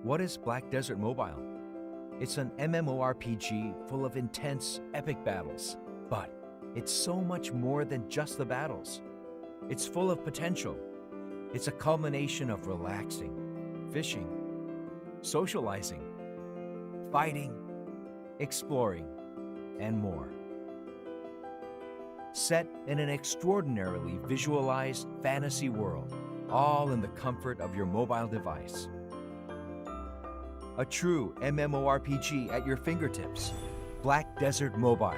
What is Black Desert Mobile? It's an MMORPG full of intense, epic battles. But it's so much more than just the battles. It's full of potential. It's a culmination of relaxing, fishing, socializing, fighting, exploring, and more. Set in an extraordinarily visualized fantasy world, all in the comfort of your mobile device. A true MMORPG at your fingertips. Black Desert Mobile.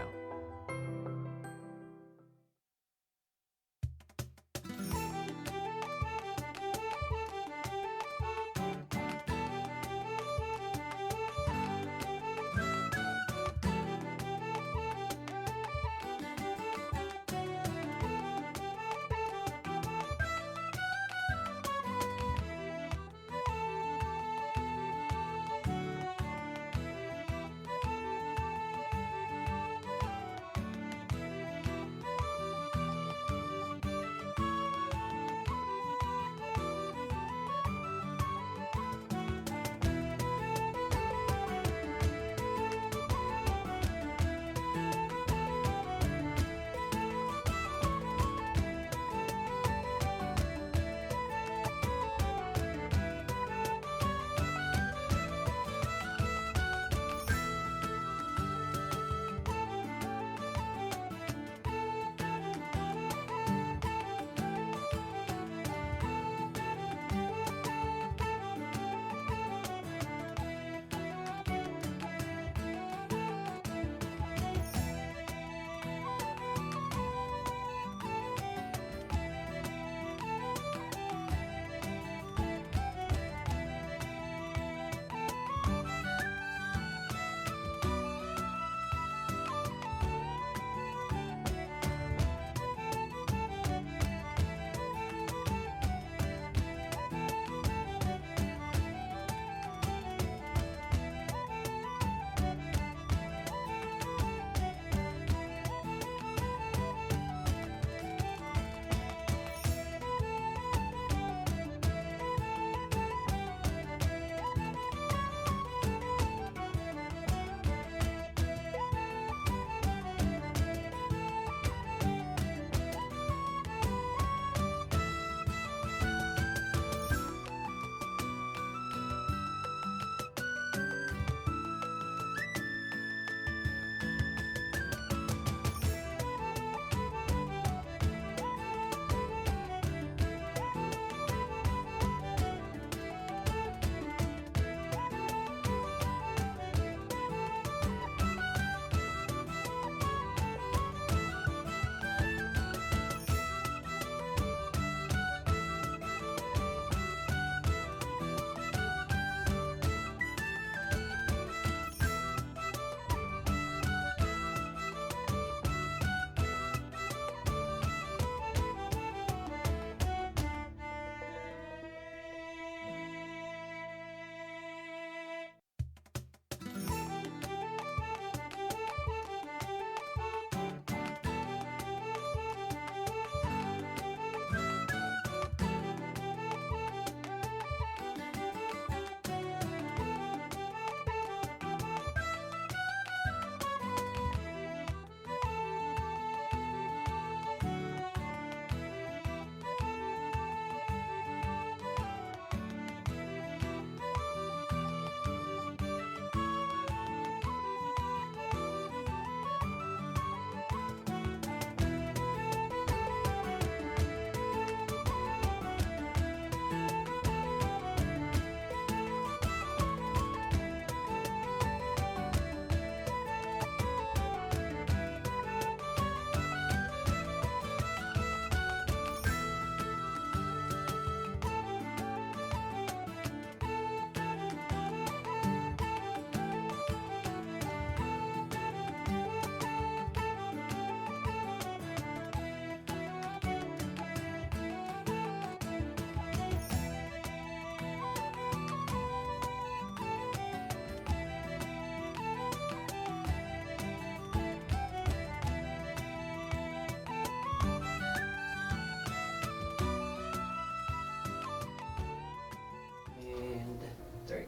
There you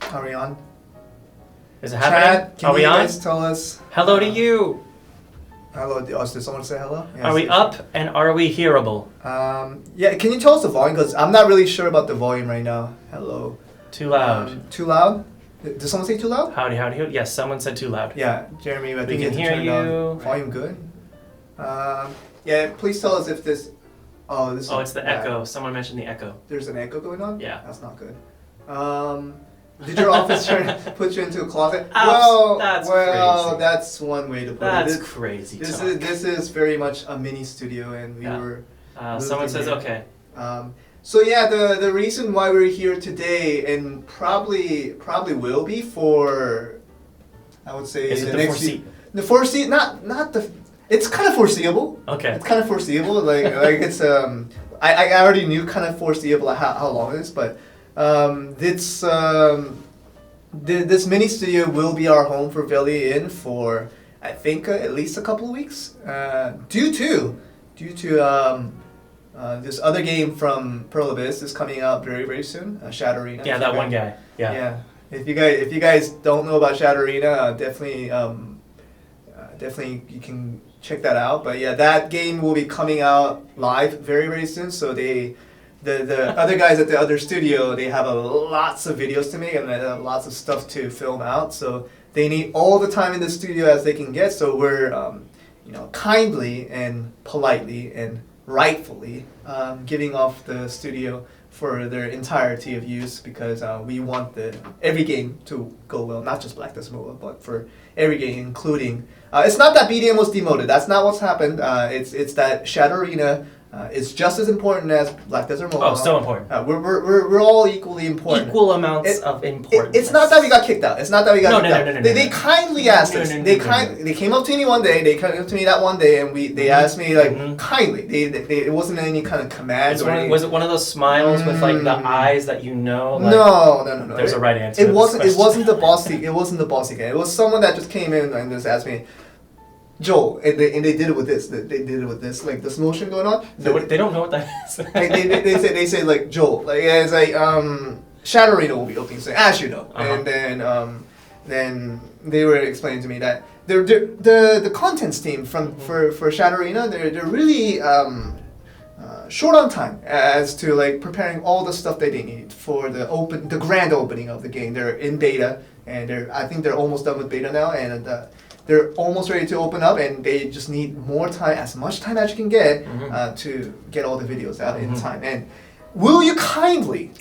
go. Are we on? Is it happening? Chat, can Are we you on? guys tell us? Hello to you. Hello. Did someone say hello? Yes. Are we up and are we hearable? Yeah. Can you tell us the volume? Because I'm not really sure about the volume right now. Hello. Too loud. Too loud? Did someone say too loud? Howdy, howdy, howdy. Yes, someone said too loud. Yeah, Jeremy. I think can you have to hear turn it down. you. Volume good. Yeah. Please tell us if this. Oh, this. Oh, it's the echo. Someone mentioned the echo. There's an echo going on. Yeah. That's not good. Did your office put you into a closet? That's well, crazy. that's one way to put That's it. crazy. This is very much a mini studio, and we were. Someone says here. okay. So yeah, the reason why we're here today, and probably will be for, I would say, Is it the foresee not the. It's kind of foreseeable. Okay. It's kind of foreseeable. Like it's I already knew kind of foreseeable how long it is, but this mini studio will be our home for Velia Inn for I think at least a couple of weeks. Due to this other game from Pearl Abyss is coming out very soon. Shadow Arena. Yeah, that one guy. Yeah. Yeah. If you guys don't know about Shadow Arena, definitely you can check that out. But yeah, that game will be coming out live very soon. So the other guys at the other studio, they have lots of videos to make and lots of stuff to film out. So they need all the time in the studio as they can get. So we're kindly and politely and rightfully giving off the studio for their entirety of use because we want every game to go well, not just Black Desert Mobile, but for every game, including. It's not that BDM was demoted. That's not what's happened. It's that Shadow Arena is just as important as Black Desert Mobile. Oh, still important. We're all equally important. Equal amounts of importance. It's not that we got kicked out. It's not that we got kicked out. No. They kindly asked us. They came up to me one day. They came up to me that one day, and they asked me kindly. It wasn't any kind of command. Was it one of those smiles with like the eyes that you know? Like, no. There's a right answer. It wasn't the bossy. It wasn't the bossy guy. It was someone that just came in and just asked me, Joel, and they did it with this. They did it with this, like this motion going on. They don't know what that is. they say like Joel, like yeah, it's like Shadow Arena will be opening soon, as you know, and then they were explaining to me that the contents team for Shadow Arena they're really short on time as to like preparing all the stuff that they need for the grand opening of the game. They're in beta and I think they're almost done with beta now and. They're almost ready to open up, and they just need more time, as much time as you can get, to get all the videos out in time. And will you kindly?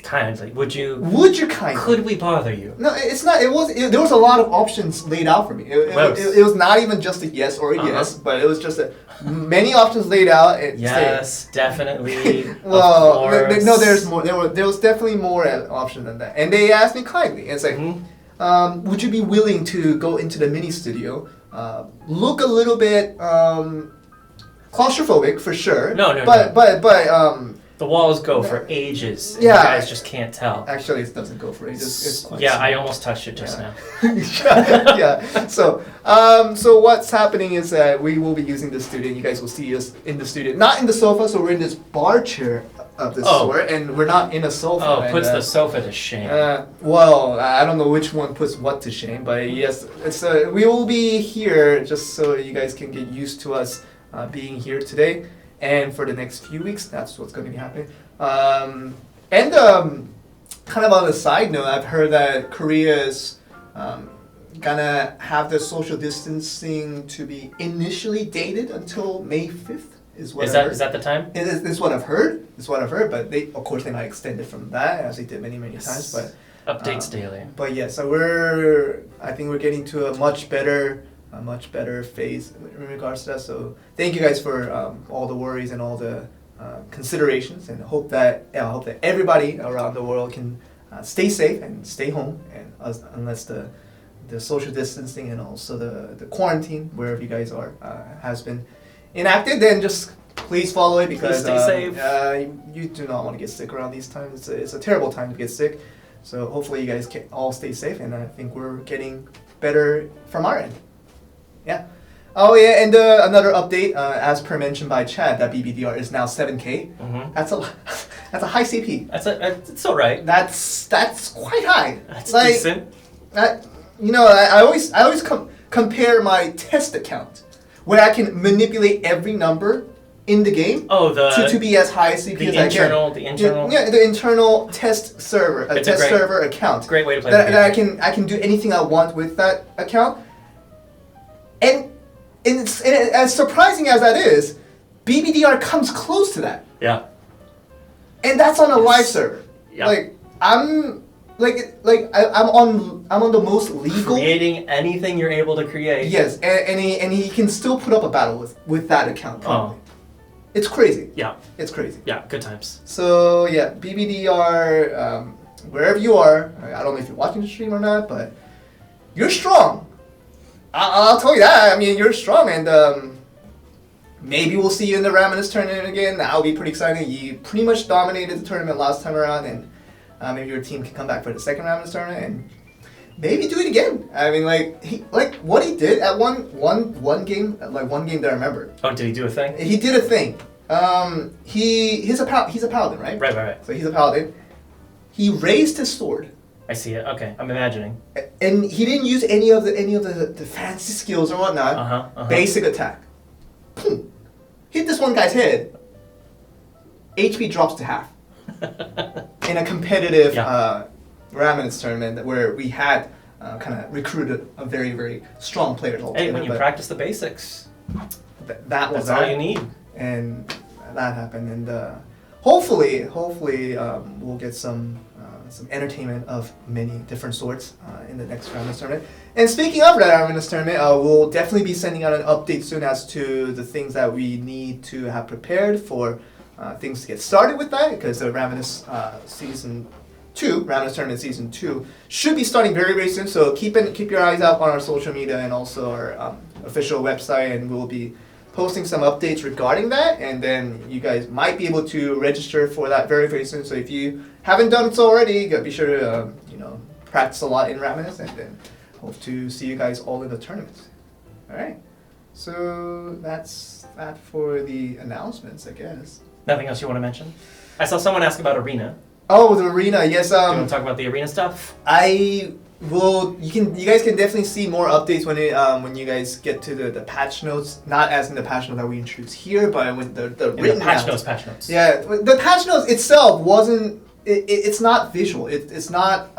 Would you kindly? Could we bother you? No, it's not. There was a lot of options laid out for me. It was not even just a yes or a yes, but it was just many options laid out. Yes, definitely. Well, no, there's more. There was definitely more option than that. And they asked me kindly. It's like. Would you be willing to go into the mini studio? Look a little bit claustrophobic for sure. No. But the walls go for ages. And yeah, you guys just can't tell. Actually, it doesn't go for ages. It's quite yeah, small. I almost touched it just now. Yeah. So what's happening is that we will be using the studio. And you guys will see us in the studio, not in the sofa. So we're in this bar chair of this sort, and we're not in a sofa. Oh, puts the sofa to shame. Well, I don't know which one puts what to shame, but yes, we will be here just so you guys can get used to us being here today, and for the next few weeks, that's what's going to be happening. Kind of on a side note, I've heard that Korea is gonna have the social distancing to be initially dated until May 5th. Is that the time? Is what I've heard. But they might extend it from that, as they did many times. But updates daily. But yeah, so I think we're getting to a much better phase in regards to that. So thank you guys for all the worries and all the considerations, and hope that everybody around the world can stay safe and stay home, and unless the social distancing and also the quarantine wherever you guys are has been enacted, then just please follow it because stay safe. You do not want to get sick around these times. It's a terrible time to get sick. So hopefully you guys can all stay safe, and I think we're getting better from our end. Yeah. Oh yeah, and another update, as per mentioned by Chad, that BBDR is now 7K. That's a lot. That's a high CP. It's all right. That's quite high. That's like, decent. I always compare my test account, where I can manipulate every number in the game to be as high as CP as I can. The internal. Yeah, the internal test server, server account. Great way to play that I can do anything I want with that account. And as surprising as that is, BBDR comes close to that. Yeah. And that's on a live server. Yeah. Like I'm on the most legal. Creating anything you're able to create. Yes, and he can still put up a battle with that account. Probably. It's crazy. Yeah. It's crazy. Yeah, good times. So yeah, BBDR, wherever you are, I don't know if you're watching the stream or not, but you're strong. I'll tell you that. I mean, you're strong, and maybe we'll see you in the Raminus tournament again. That'll be pretty exciting. You pretty much dominated the tournament last time around, and maybe your team can come back for the second Raminus tournament and maybe do it again. I mean, what he did at one game that I remember. Oh, did he do a thing? He did a thing. He's a paladin, right? Right. So he's a paladin. He raised his sword. I see it. Okay, I'm imagining. And he didn't use any of the fancy skills or whatnot. Basic attack. Boom. Hit this one guy's head. HP drops to half. In a competitive Raminus tournament where we had kind of recruited a very, very strong players altogether. Hey, when you practice the basics, that's all you need. And that happened, and hopefully we'll get some entertainment of many different sorts in the next Raminus tournament. And speaking of that Raminus tournament, we'll definitely be sending out an update soon as to the things that we need to have prepared for things to get started with that, because the Raminus Raminus Tournament Season 2 should be starting very, very soon, so keep your eyes out on our social media and also our official website, and we'll be posting some updates regarding that, and then you guys might be able to register for that very, very soon. So if you haven't done so already, be sure to practice a lot in Raminus, and then hope to see you guys all in the tournament. Alright, so that's that for the announcements, I guess. Nothing else you want to mention? I saw someone ask about Arena. Oh, the Arena, yes. Do you want to talk about the Arena stuff? I will. You guys can definitely see more updates when you guys get to the patch notes. Not as in the patch note that we introduced here, but when the written patch notes. Yeah, the patch notes itself wasn't. It's not visual. It's not.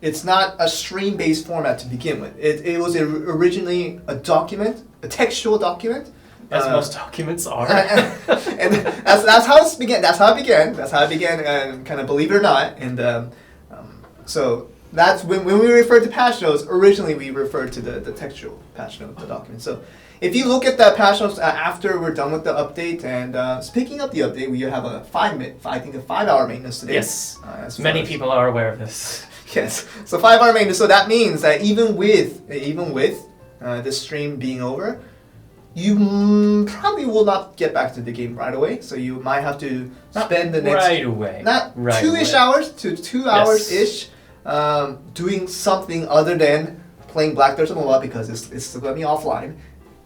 It's not a stream-based format to begin with. It was originally a document, a textual document. As most documents are. And that's how it began. That's how it began, and kind of believe it or not. And so that's when we refer to patch notes. Originally, we referred to the textual patch note, the document. So if you look at that patch notes after we're done with the update, and speaking of the update, we have a 5-hour maintenance today. Yes. Many people are aware of this. Yes. So 5-hour maintenance. So that means that even with this stream being over, you probably will not get back to the game right away. So you might have to spend the next two-ish hours to 2 hours-ish doing something other than playing Black Desert Mobile, because it's still going to be offline,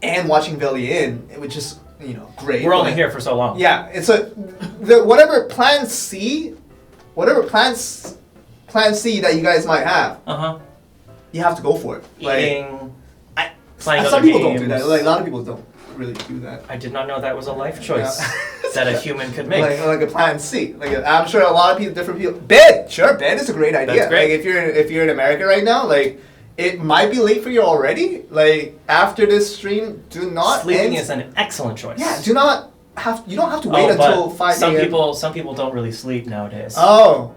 and watching Velia Inn, which is great. We're only here for so long. Yeah, and so whatever plan C that you guys might have, you have to go for it. Eating, playing some people don't do that. Like, a lot of people don't really do that. I did not know that was a life choice that a human could make. Like a plan C. I'm sure a lot of people, different people. Bed is a great idea. That's great. Like if you're in America right now, like it might be late for you already. Like after this stream, do not. Sleeping is an excellent choice. Yeah, you don't have to wait until 5 a.m. Some people don't really sleep nowadays. Oh.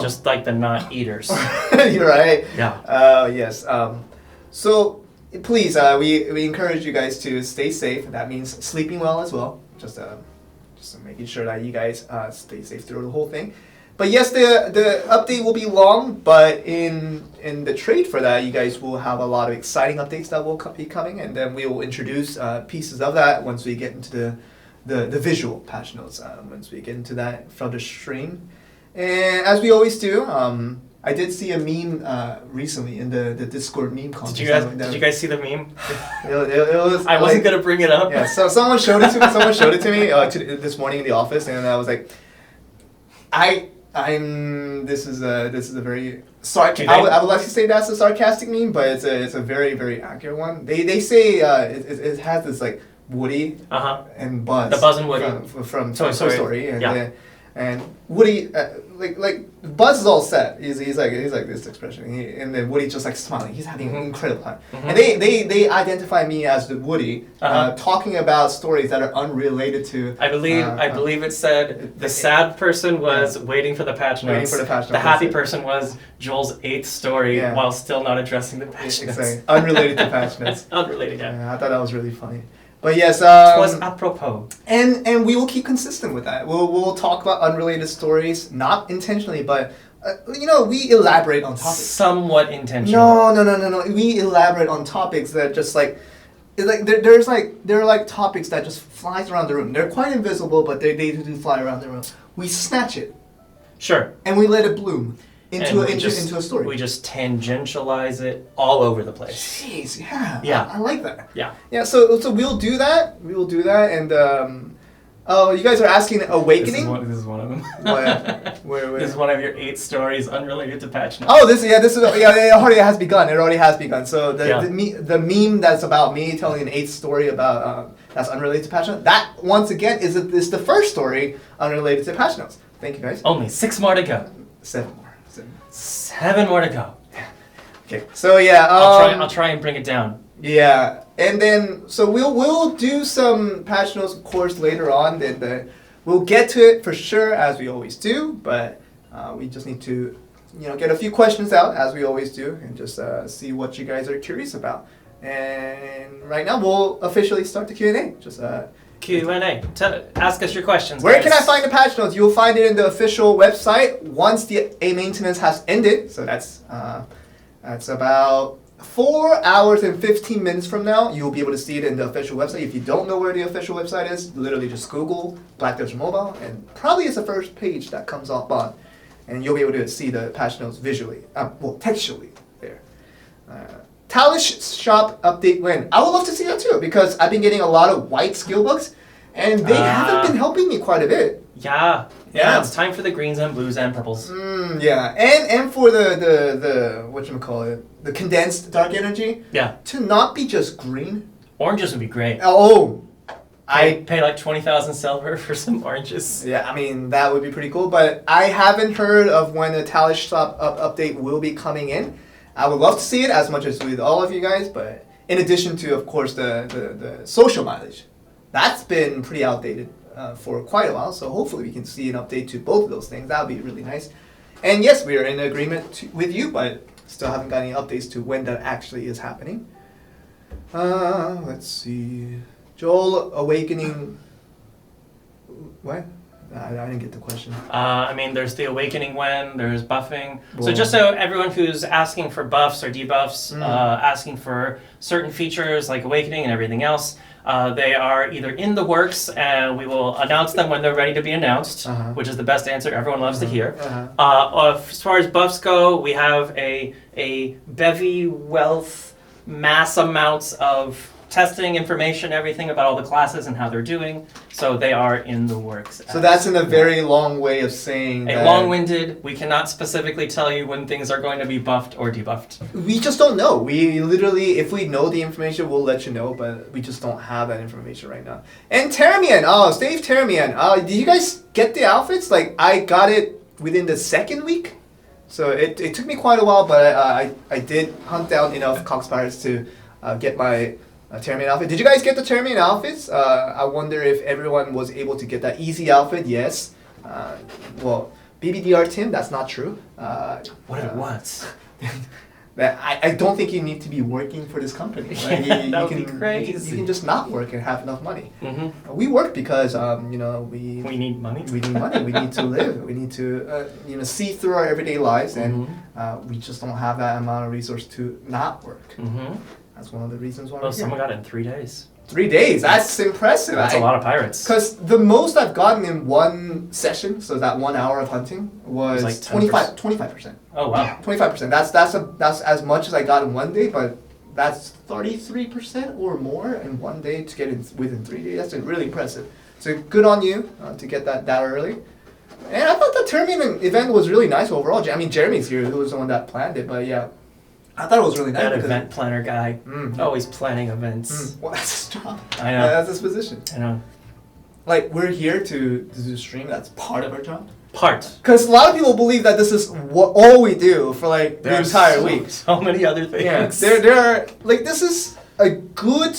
Just like the not eaters. You're right. Yeah. Yes. So please, we encourage you guys to stay safe. That means sleeping well as well. Just making sure that you guys stay safe through the whole thing. But yes, the update will be long, but in the trade for that, you guys will have a lot of exciting updates that will be coming, and then we will introduce pieces of that once we get into the visual patch notes. Once we get into that from the stream. And as we always do, I did see a meme recently in the Discord meme contest. Did you guys see the meme? It was. I wasn't gonna bring it up. Yeah, so someone showed it to me. This morning in the office, and I was like, This is a very sarcastic. Do they- I would like to say that's a sarcastic meme, but it's a very very accurate one. They say it has this like Woody and Buzz. The Buzz and Woody from Toy Toy Story. Story. Yeah. And Woody like Buzz is all set. He's like this expression. And then Woody just like smiling. He's having an incredible time. And they identify me as the Woody talking about stories that are unrelated to. I believe it said the sad person was waiting for the patch notes. Waiting for the patch notes. The happy person was Joel's 8th story Yeah. while still not addressing the patch notes. Exactly. Unrelated to patch notes. Unrelated, yeah. I thought that was really funny. But yes, It was apropos. and we will keep consistent with that. We'll talk about unrelated stories, not intentionally, but we elaborate on topics. Somewhat intentional. No. We elaborate on topics that just like there are like topics that just flies around the room. They're quite invisible, but they do fly around the room. We snatch it Sure. and we let it bloom into And a story. We just tangentialize it all over the place. Jeez, yeah. Yeah. I like that. Yeah. Yeah, so we'll do that. We will do that, and you guys are asking Awakening. This is one of them. Where? This is one of your 8 stories unrelated to patch notes. Oh, it already has begun. It already has begun. So Yeah. the meme that's about me telling an 8th story about that's unrelated to patch notes. That once again is the first story unrelated to patch notes. Thank you guys. Only 6 more to go. 7 more. 7 more to go. Okay. So yeah. I'll try and bring it down. Yeah, and then so we'll do some patch notes, of course, later on. Then we'll get to it for sure, as we always do. But we just need to, get a few questions out, as we always do, and just see what you guys are curious about. And right now, we'll officially start the Q&A. Just Q&A. Ask us your questions. where guys. can I find the patch notes? You'll find it in the official website once the maintenance has ended. So that's about 4 hours and 15 minutes from now. You'll be able to see it in the official website. If you don't know where the official website is, literally just Google Black Desert Mobile, and probably it's the first page that comes up on, and you'll be able to see the patch notes visually, textually there. Talish shop update when? I would love to see that too, because I've been getting a lot of white skill books, and they haven't been helping me quite a bit. Yeah. Yeah. It's time for the greens and blues and purples. Yeah, and for the whatchamacallit, the condensed dark energy, Yeah. to not be just green. Oranges would be great. Oh, I pay like 20,000 silver for some oranges. yeah, I mean that would be pretty cool, but I haven't heard of when the Talish shop update will be coming in. I would love to see it as much as with all of you guys, but in addition to, of course, the social mileage, that's been pretty outdated for quite a while. So hopefully we can see an update to both of those things. That would be really nice. And yes, we are in agreement with you, but still haven't got any updates to when that actually is happening. Let's see. Joel Awakening. What? I didn't get the question. There's the awakening when, there's buffing. So Whoa. just so everyone who's asking for buffs or debuffs, asking for certain features like awakening and everything else, they are either in the works and we will announce them when they're ready to be announced, which is the best answer everyone loves to hear. As far as buffs go, we have a bevy wealth, mass amounts of testing information, everything about all the classes and how they're doing. So they are in the works. So that's in a very long way of saying A that long-winded, we cannot specifically tell you when things are going to be buffed or debuffed. we just don't know. We literally, if we know the information, we'll let you know, but we just don't have that information right now. And Termian, Stave Termian, did you guys get the outfits? Like, I got it within the second week. So it took me quite a while, but I did hunt down enough Cockspires to get my Termian outfit. Did you guys get the Termian outfits? I wonder if everyone was able to get that easy outfit. Yes. Well, BBDR Tim, that's not true. What it was. I don't think you need to be working for this company. Right? That would be crazy. You can just not work and have enough money. Mm-hmm. We work because we We need money. we need money. We need to live. We need to see through our everyday lives, and we just don't have that amount of resource to not work. Mm-hmm. That's one of the reasons why. Well, we're someone here. got it in 3 days. 3 days. That's impressive. That's a lot of pirates. Because the most I've gotten in one session, so that 1 hour of hunting, was Like 25%. Oh, wow. 25%. That's as much as I got in one day, but that's 33% or more in one day to get it within 3 days. That's really impressive. So good on you to get that early. And I thought the tournament event was really nice overall. I mean, Jeremy's here, who was the one that planned it, but yeah, I thought it was really nice. That because- event planner guy, always planning events. Well, that's his job. I know. That's his position. I know. Like, we're here to do stream. That's part of our job. Part. Because a lot of people believe that this is all we do for like the entire week. So many other things. Yeah, there are like this is a good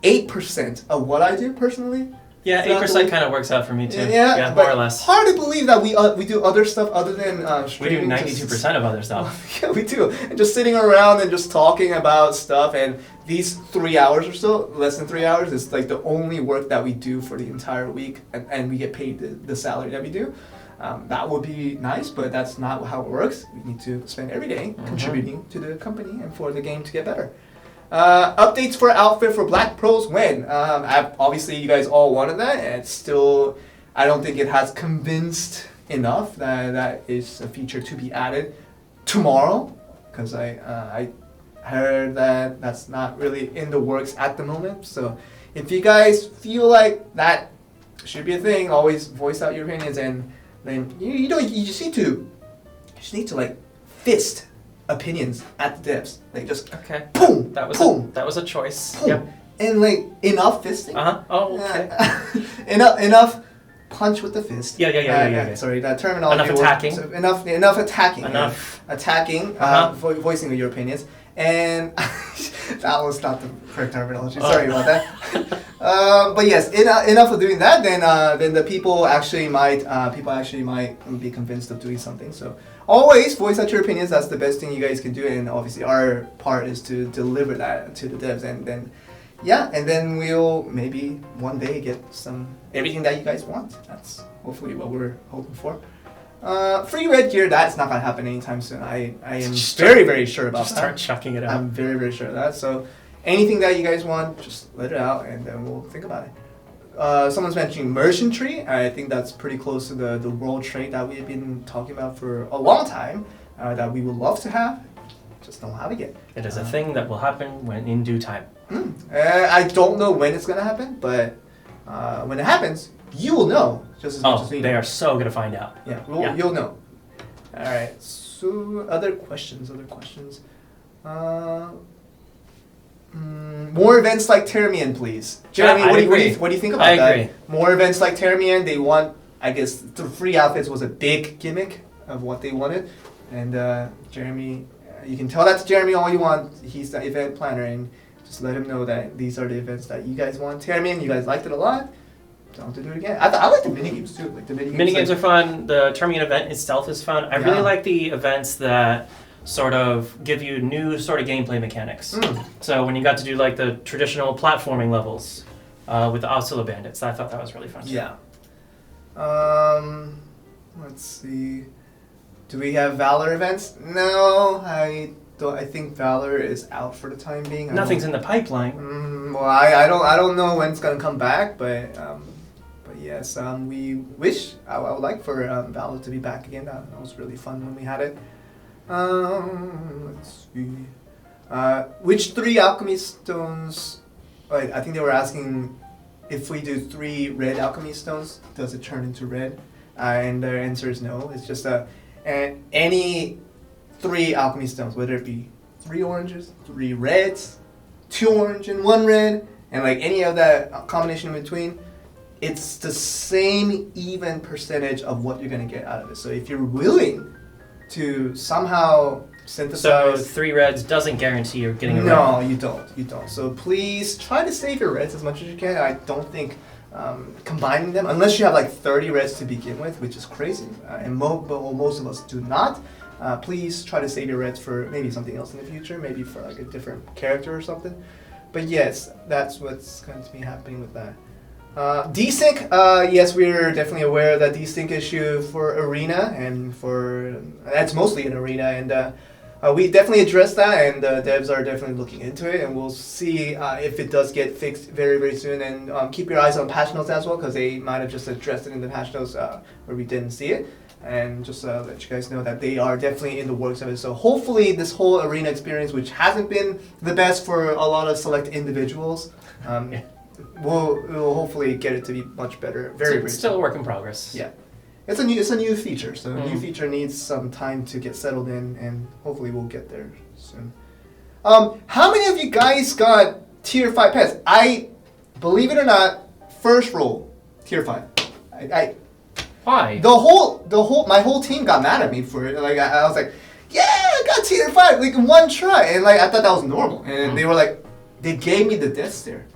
8% of what I do personally. Yeah, throughout the 8% week. kind of works out for me too. Yeah, more but or less. Hard to believe that we do other stuff other than We do streaming. 92% of other stuff. Yeah, we do. And just sitting around and just talking about stuff. And these 3 hours or so, less than 3 hours, is like the only work that we do for the entire week, and we get paid the salary that we do. That would be nice, but that's not how it works. We need to spend every day contributing to the company and for the game to get better. Updates for outfit for Black Pros when? Obviously, you guys all wanted that, and it's still, I don't think it has convinced enough that is a feature to be added tomorrow, because I heard that that's not really in the works at the moment. So if you guys feel like that should be a thing, always voice out your opinions, and then you just need to like fist opinions at the devs, like just Okay. boom, That was boom, that was a choice. boom, Yep. and like enough fisting. Oh, okay. enough punch with the fist. Yeah. Sorry, that terminology. Enough attacking. So enough attacking. Enough. Attacking. Voicing your opinions. And that was not the correct terminology. Sorry about that. But yes, enough of doing that. Then the people actually might be convinced of doing something. So always voice out your opinions. That's the best thing you guys can do. And obviously our part is to deliver that to the devs. And then we'll maybe one day get everything that you guys want. That's hopefully what we're hoping for. Free red gear, that's not gonna happen anytime soon. I am very sure about Just that. start chucking it out. I'm very sure of that. So anything that you guys want, just let it out, and then we'll think about it. Someone's mentioning merchantry. I think that's pretty close to the world trade that we've been talking about for a long time. That we would love to have, just don't have it yet. It is a thing that will happen when in due time. I don't know when it's gonna happen, but when it happens, you will know just as much as we know. They are so gonna find out. Yeah, Yeah. you'll know. All right. So other questions. More events like Termian, please. Jeremy, Yeah, I what do agree. you think about I that? agree. More events like Termian. They want, I guess, the free outfits was a big gimmick of what they wanted, and Jeremy, you can tell that to Jeremy all you want. He's the event planner, and just let him know that these are the events that you guys want. Termian, you guys liked it a lot. Don't have to do it again. I like the minigames too. Like the Minigames are fun. The Termian event itself is fun. I really Yeah. like the events that sort of give you new sort of gameplay mechanics. So when you got to do like the traditional platforming levels with the Oscilla Bandits, I thought that was really fun. Yeah. Let's see. Do we have Valor events? No, I don't. I think Valor is out for the time being. Nothing's in the pipeline. Well, I don't know when it's gonna come back, but yes, we wish. I would like for Valor to be back again. That was really fun when we had it. Let's see. Which 3 alchemy stones? I think they were asking if we do 3 red alchemy stones, does it turn into red? And their answer is no. It's just any 3 alchemy stones, whether it be 3 oranges, 3 reds, 2 orange and 1 red, and like any of that combination in between, it's the same even percentage of what you're gonna get out of it. So if you're willing to somehow So synthesize, 3 reds doesn't guarantee you're getting a red. no, you don't. So please try to save your reds as much as you can. I don't think combining them, unless you have like 30 reds to begin with, which is crazy, and most of us do not. Please try to save your reds for maybe something else in the future, maybe for like a different character or something. But yes, that's what's going to be happening with that. Desync, yes, we're definitely aware of that desync issue for Arena, and that's mostly in Arena, and we definitely addressed that, and devs are definitely looking into it, and we'll see if it does get fixed very soon. And keep your eyes on patch notes as well, because they might have just addressed it in the patch notes where we didn't see it. And just let you guys know that they are definitely in the works of it. So hopefully this whole Arena experience, which hasn't been the best for a lot of select individuals, we'll hopefully get it to be much better very It's still a work in progress. Yeah. it's a new feature. So a new feature needs some time to get settled in, and hopefully we'll get there soon. How many of you guys got tier 5 pets? I believe it or not, first roll tier 5. Why? My whole team got mad at me for it. Like I was like, yeah, I got tier 5 like in one try, and like I thought that was normal, and they were like, they gave me the death stare.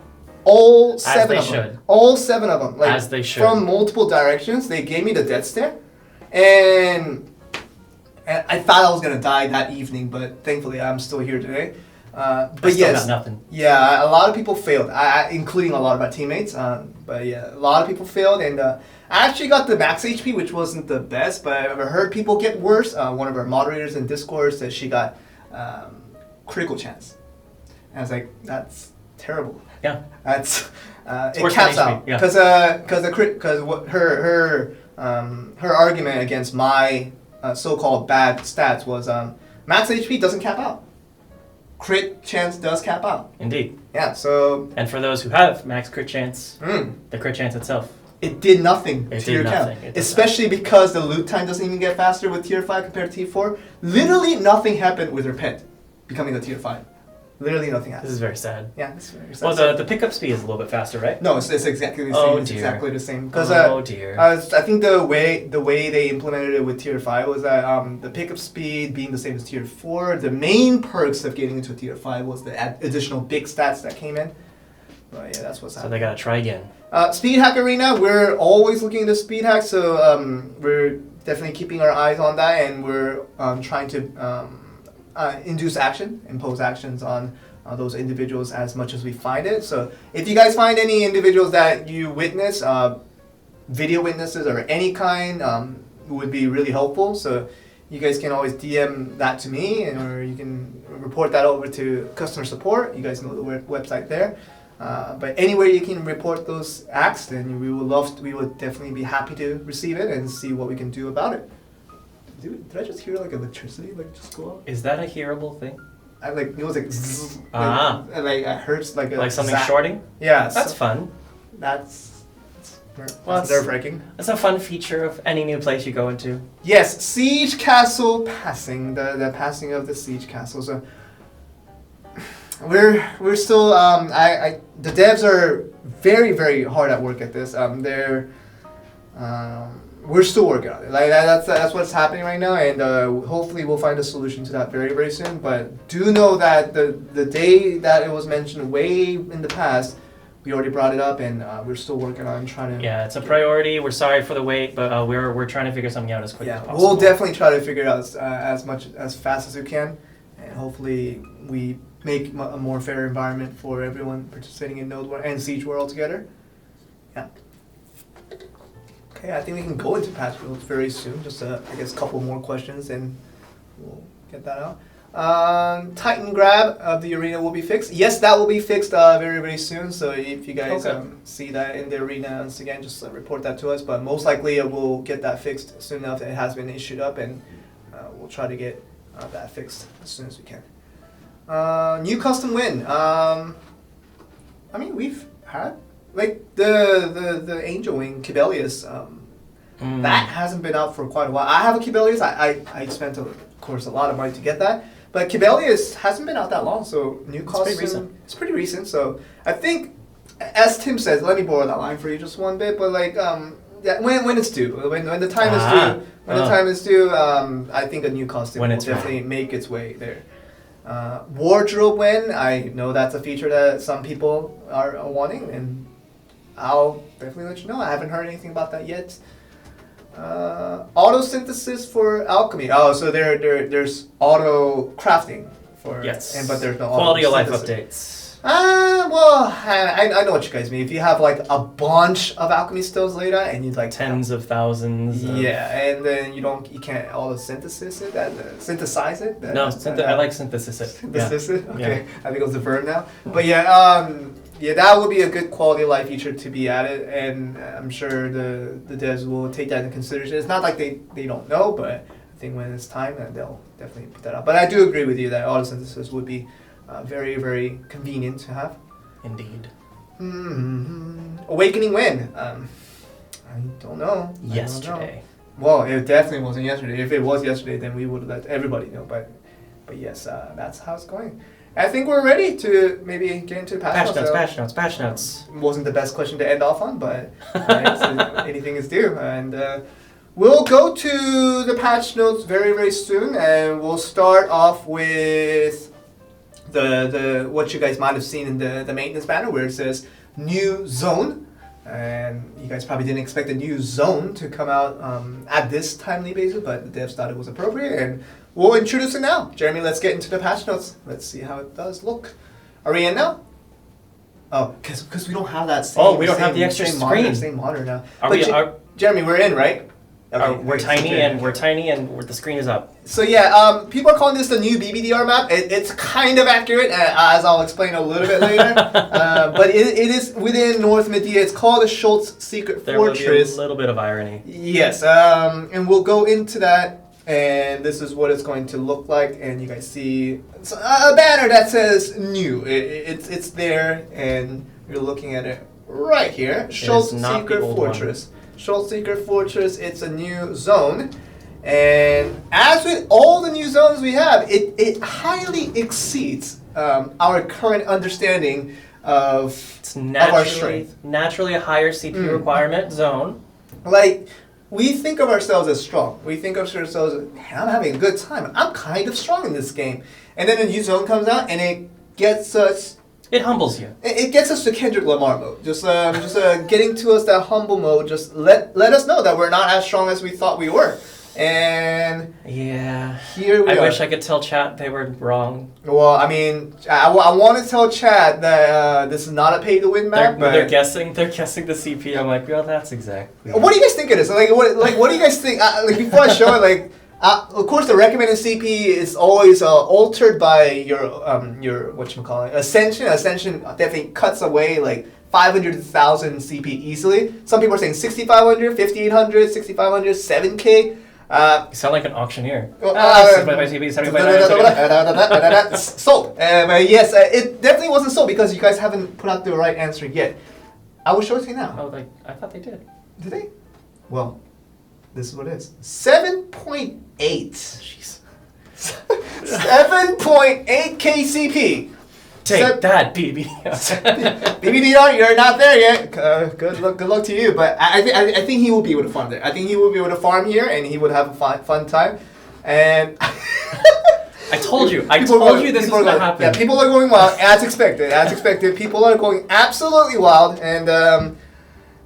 All 7 of them. All 7 of them. Like, as they should. From multiple directions, they gave me the death stare, and I thought I was gonna die that evening, but thankfully I'm still here today. But yes, got nothing. Yeah, a lot of people failed, including a lot of my teammates. But yeah, a lot of people failed, and I actually got the max HP, which wasn't the best, but I've heard people get worse. One of our moderators in Discord said she got critical chance. And I was like, that's terrible. Yeah. That's it caps out because her argument against my so-called bad stats was max HP doesn't cap out. Crit chance does cap out. Indeed. Yeah, so... And for those who have max crit chance, the crit chance itself. It did nothing to your nothing. count. Especially because the loot time doesn't even get faster with tier 5 compared to tier 4. Literally nothing happened with her pet becoming a tier 5. Literally nothing happened. This is very sad. Yeah, it's very sad. Well, the pickup speed is a little bit faster, right? No, it's exactly the same. Oh, it's dear. exactly the same. Because oh dear. I think the way they implemented it with tier 5 was that the pickup speed being the same as tier 4. The main perks of getting into a tier 5 was the additional big stats that came in. But yeah, that's what's happening. So they gotta try again. Speed hack arena, we're always looking into speed hack, so we're definitely keeping our eyes on that, and we're trying to induce action, impose actions on those individuals as much as we find it. So if you guys find any individuals that you witness, video witnesses or any kind, would be really helpful. So you guys can always DM that to me, or you can report that over to customer support. You guys know the website there. But anywhere you can report those acts, then we would definitely be happy to receive it and see what we can do about it. Did I just hear like electricity like just go off? Is that a hearable thing? It was like zzz, and like I heard like something zap. shorting? Yeah, That's fun. That's Well, nerve-wracking. That's a fun feature of any new place you go into. Yes, siege castle passing, the passing of the siege castle. So we're still the devs are very, very hard at work at this. We're still working on it. Like that's what's happening right now, and hopefully we'll find a solution to that very, very soon. But do know that the day that it was mentioned way in the past, we already brought it up, and we're still working on trying to. Yeah, it's a priority. We're sorry for the wait, but we're trying to figure something out as quick as possible. We'll definitely try to figure it out as fast as we can, and hopefully we make a more fair environment for everyone participating in Node War and Siege War altogether. Yeah. Okay, I think we can go into patch builds very soon. Just I guess a couple more questions, and we'll get that out. Titan grab of the arena will be fixed. Yes, that will be fixed very, very soon. So if you guys see that in the arena once again, just report that to us. But most likely we'll get that fixed soon enough. It has been issued up, and we'll try to get that fixed as soon as we can. New custom win. I mean, we've had like the Angel Wing Kibelius. That hasn't been out for quite a while. I have a Kibelius. I spent, of course, a lot of money to get that. But Kibelius hasn't been out that long, so new custom. It's pretty recent. So I think, as Tim says, let me borrow that line for you just one bit. But like, yeah, when it's due, when the time is due, the time is due, I think a new costume will definitely make its way there. Wardrobe win, I know that's a feature that some people are wanting, and I'll definitely let you know. I haven't heard anything about that yet. Auto synthesis for alchemy. Oh, so there's auto crafting for but there's no quality of life updates. updates. Well, I know what you guys mean. If you have like a bunch of alchemy stills later and you'd like tens of thousands. And then you can't auto synthesize it. Synthesize it. I like synthesis it. Synthesis it. Okay, I think it was the verb now. But yeah, that would be a good quality of life feature to be added, and I'm sure the devs will take that into consideration. It's not like they don't know, but I think when it's time, they'll definitely put that out. But I do agree with you that auto synthesis would be very, very convenient to have. Indeed. Awakening win. I don't know. Yesterday. Well, it definitely wasn't yesterday. If it was yesterday, then we would have let everybody know. But yes, that's how it's going. I think we're ready to maybe get into patch notes. Patch notes. Wasn't the best question to end off on, but anything is due. And we'll go to the patch notes very, very soon. And we'll start off with the what you guys might have seen in the maintenance banner where it says new zone. And you guys probably didn't expect a new zone to come out at this timely basis, but the devs thought it was appropriate, and we'll introduce it now. Jeremy, let's get into the patch notes. Let's see how it does look. Are we in now? Oh, because we don't have that same. Oh, we don't have the extra screen. Same monitor now. Jeremy, we're in, right? Okay, we're tiny and the screen is up. So yeah, people are calling this the new BBDR map. It's kind of accurate, as I'll explain a little bit later. But it is within North Medea. It's called the Schultz Secret Fortress. There will be a little bit of irony. Yes, and we'll go into that. And this is what it's going to look like. And you guys see a banner that says new. It's there, and you're looking at it right here. Schultz Secret Fortress. Schultz Secret Fortress, it's a new zone. And as with all the new zones we have, it highly exceeds our current understanding of our strength. Naturally a higher CPU requirement zone. Like, we think of ourselves as strong. We think of ourselves as, hey, I'm having a good time. I'm kind of strong in this game. And then a new zone comes out and it gets us... It humbles you. It gets us to Kendrick Lamar mode. Just getting to us that humble mode. Just let us know that we're not as strong as we thought we were. And yeah, here we are. I wish I could tell chat they were wrong. Well, I mean, I want to tell chat that this is not a pay-to-win map. They're guessing the CP. I'm like, well, that's exactly. What do you guys think it is? What do you guys think? Before I show it, of course, the recommended CP is always altered by your whatchamacallit, Ascension. Ascension definitely cuts away like 500,000 CP easily. Some people are saying 6,500, 5,800, 6,500, 7K. You sound like an auctioneer. Sold. Yes, it definitely wasn't sold because you guys haven't put out the right answer yet. I will show it to you now. Oh, I thought they did. Did they? Well, this is what it is. 7.8. Jeez. 7.8 KCP. Take that, BBDR. BBDR, you're not there yet. Good luck to you. But I think he will be able to farm there. I think he will be able to farm here, and he would have a fun time. And I told you this was going to happen. Yeah, people are going wild, as expected. People are going absolutely wild, and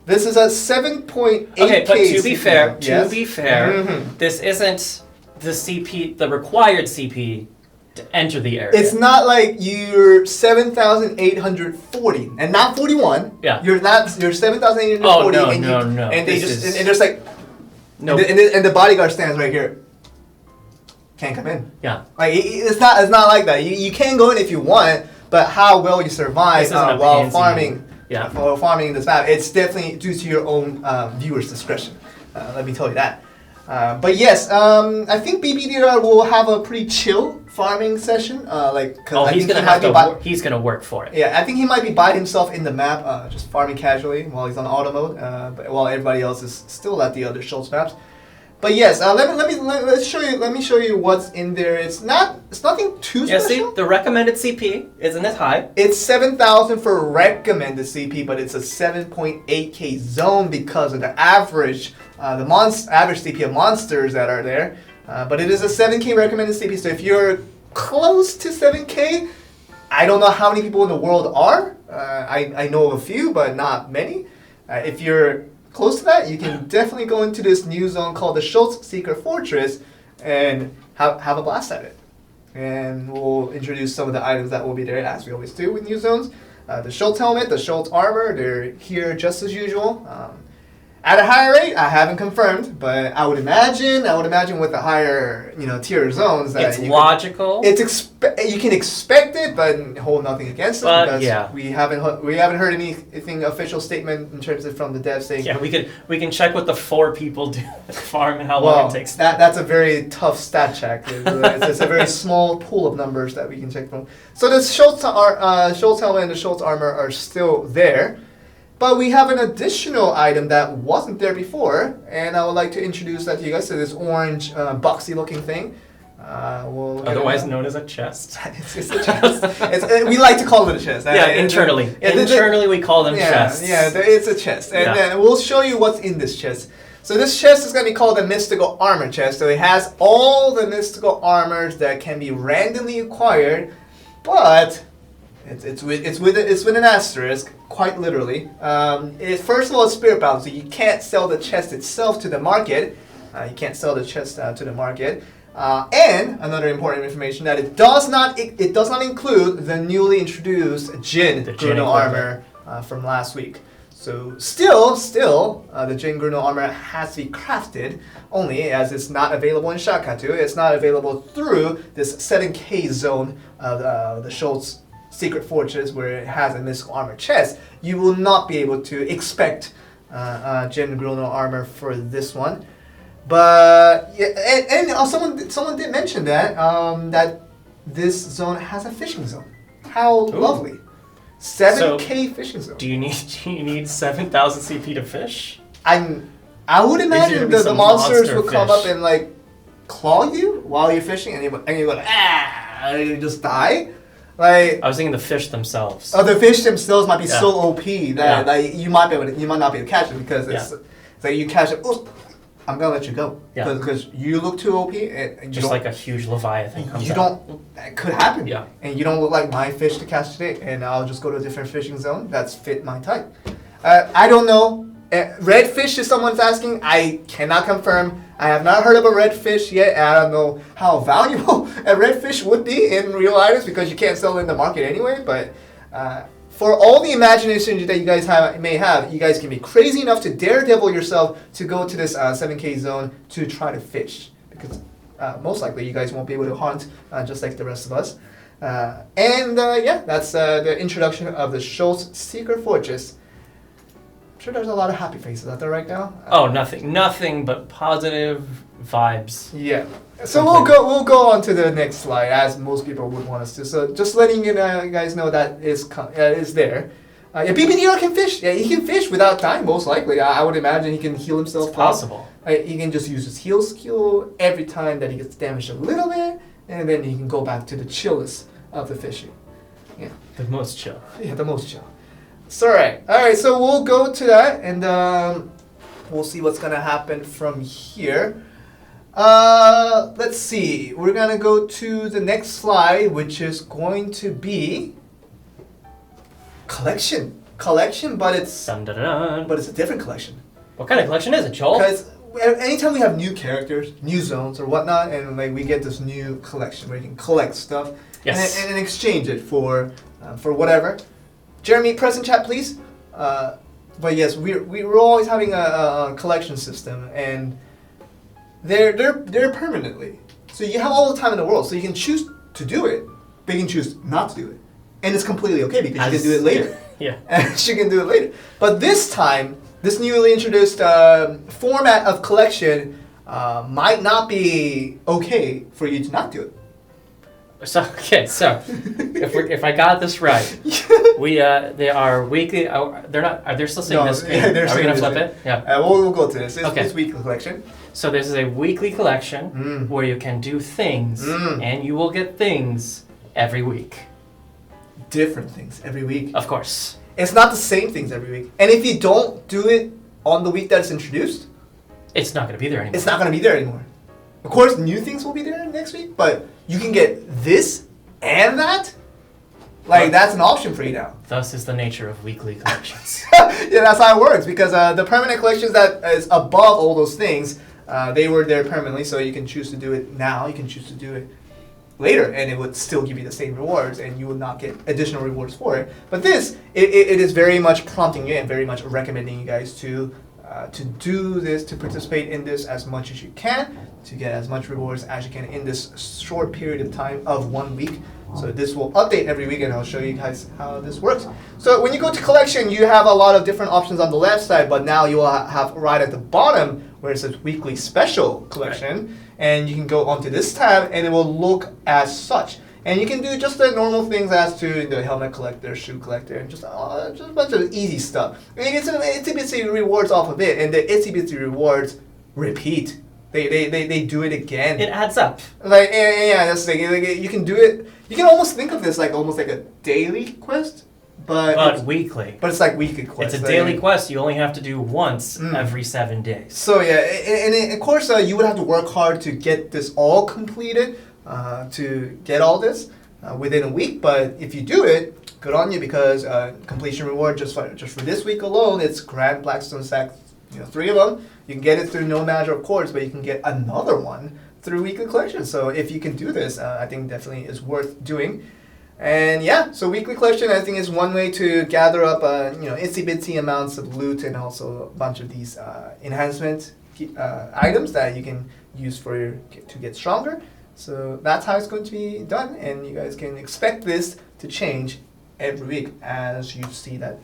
this is a 7.8. Okay, but to be fair, mm-hmm. This isn't the required CP to enter the area. It's not like you're 7,840 and not 41. Yeah. You're 7,840. Oh no. And they and there's like no. And the bodyguard stands right here. Can't come in. Yeah. Like it's not like that. You can go in if you want, but how well you survive while farming. Yeah. While farming this map, it's definitely due to your own viewer's discretion. Let me tell you that. But yes, I think BBDR will have a pretty chill farming session. He's gonna work for it. Yeah, I think he might be by himself in the map, just farming casually while he's on auto mode, but while everybody else is still at the other Schultz maps. But yes, let me show you what's in there. It's nothing too special. See, the recommended CP isn't as high. It's 7,000 for recommended CP, but it's a 7.8K zone because of the average average CP of monsters that are there. But it is a 7K recommended CP, so if you're close to 7K, I don't know how many people in the world are. I know of a few, but not many. If you're close to that, you can definitely go into this new zone called the Schultz Secret Fortress and have a blast at it. And we'll introduce some of the items that will be there, as we always do with new zones. The Schultz helmet, the Schultz armor, they're here just as usual. At a higher rate, I haven't confirmed, but I would imagine with the higher tier zones that it's logical. You can expect it, but hold nothing against it because we haven't heard anything official statement in terms of from the dev saying. Yeah, we can check what the 4 people do farm and how long it takes. That's a very tough stat check. It's a very small pool of numbers that we can check from. So the Schultz helmet and the Schultz armor are still there. But we have an additional item that wasn't there before, and I would like to introduce that to you guys. So this orange, boxy looking thing. Otherwise known as a chest. It's a chest. We like to call it a chest. Internally. Internally we call them chests. Yeah, it's a chest. And then we'll show you what's in this chest. So this chest is going to be called the Mystical Armor Chest. So it has all the mystical armors that can be randomly acquired, but it's with an asterisk, quite literally. First of all, it's spirit bound, so you can't sell the chest itself to the market. You can't sell the chest to the market. And another important information that it does not include the newly introduced Jin Bruno armor from last week. So still, the Jin Bruno armor has to be crafted, only as it's not available in Shakatu. It's not available through this 7K zone of the Schultz Secret Fortress, where it has a mystical armor chest. You will not be able to expect Jin Bruno armor for this one. But yeah, and someone did mention that that this zone has a fishing zone. How lovely! 7K fishing zone. Do you need 7,000 CP to fish? I would imagine that the monsters will come up and like claw you while you're fishing, and you go like, and you just die. Like, I was thinking the fish themselves. Oh, the fish themselves might be so OP that like you might not be able to catch it, because it's like you catch it. Oh, I'm gonna let you go because you look too OP, and just like a huge leviathan comes out. That could happen. Yeah. And you don't look like my fish to catch today, and I'll just go to a different fishing zone that's fit my type. I don't know. Redfish, if someone's asking, I cannot confirm. I have not heard of a redfish yet. I don't know how valuable a redfish would be in real items, because you can't sell it in the market anyway. But for all the imagination that you guys may have, you guys can be crazy enough to daredevil yourself to go to this 7K zone to try to fish, because most likely you guys won't be able to hunt just like the rest of us. That's the introduction of the Schultz Secret Fortress. I'm sure there's a lot of happy faces out there right now. Nothing but positive vibes. Yeah. So we'll go on to the next slide, as most people would want us to. So just letting you guys know that is there. BBDR can fish. Yeah, he can fish without dying, most likely. I would imagine he can heal himself. It's possible. He can just use his heal skill every time that he gets damaged a little bit, and then he can go back to the chillest of the fishing. Yeah. The most chill. Yeah, the most chill. So alright, so we'll go to that, and we'll see what's gonna happen from here. Let's see. We're gonna go to the next slide, which is going to be collection, but it's a different collection. What kind of collection is it, Joel? Because anytime we have new characters, new zones or whatnot, and like we get this new collection where you can collect stuff and exchange it for whatever. Jeremy, press in chat, please. But yes, we're always having a collection system, and they're permanently. So you have all the time in the world. So you can choose to do it, but you can choose not to do it, and it's completely okay, because you can do it later. Yeah. And you can do it later. But this time, this newly introduced format of collection might not be okay for you to not do it. So if I got this right, they are weekly. They're not. Are they still saying this? Yeah, are we gonna flip it? Yeah. We'll go to this. It's weekly collection. So this is a weekly collection where you can do things, and you will get things every week. Different things every week. Of course. It's not the same things every week. And if you don't do it on the week that it's introduced, it's not going to be there anymore. It's not going to be there anymore. Of course, new things will be there next week, but you can get this and that. Like, that's an option for you now. Thus is the nature of weekly collections. Yeah, that's how it works, because the permanent collections that is above all those things, they were there permanently, so you can choose to do it now, you can choose to do it later, and it would still give you the same rewards, and you would not get additional rewards for it. But this, it is very much prompting you and very much recommending you guys to do this, to participate in this as much as you can, to get as much rewards as you can in this short period of time of 1 week. So this will update every week, and I'll show you guys how this works. So when you go to collection, you have a lot of different options on the left side, but now you will have right at the bottom where it says weekly special collection, and you can go onto this tab and it will look as such. And you can do just the normal things as to the helmet collector, shoe collector, and just a bunch of easy stuff. And you get some itsy bitsy rewards off of it, and the itsy bitsy rewards repeat. They do it again. It adds up. Like yeah, that's the thing. Like, you can do it. You can almost think of this like almost like a daily quest, but weekly. But it's like weekly quest. It's a daily quest. You only have to do once every 7 days. So yeah, and of course you would have to work hard to get this all completed, to get all this within a week. But if you do it, good on you, because completion reward just for this week alone, it's Grand Blackstone Sack. 3 of them. You can get it through No Matter of Course, but you can get another one through weekly collection. So if you can do this, I think definitely is worth doing. And yeah, so weekly collection I think is one way to gather up itsy bitsy amounts of loot, and also a bunch of these enhancement items that you can use to get stronger. So that's how it's going to be done, and you guys can expect this to change every week as you see that.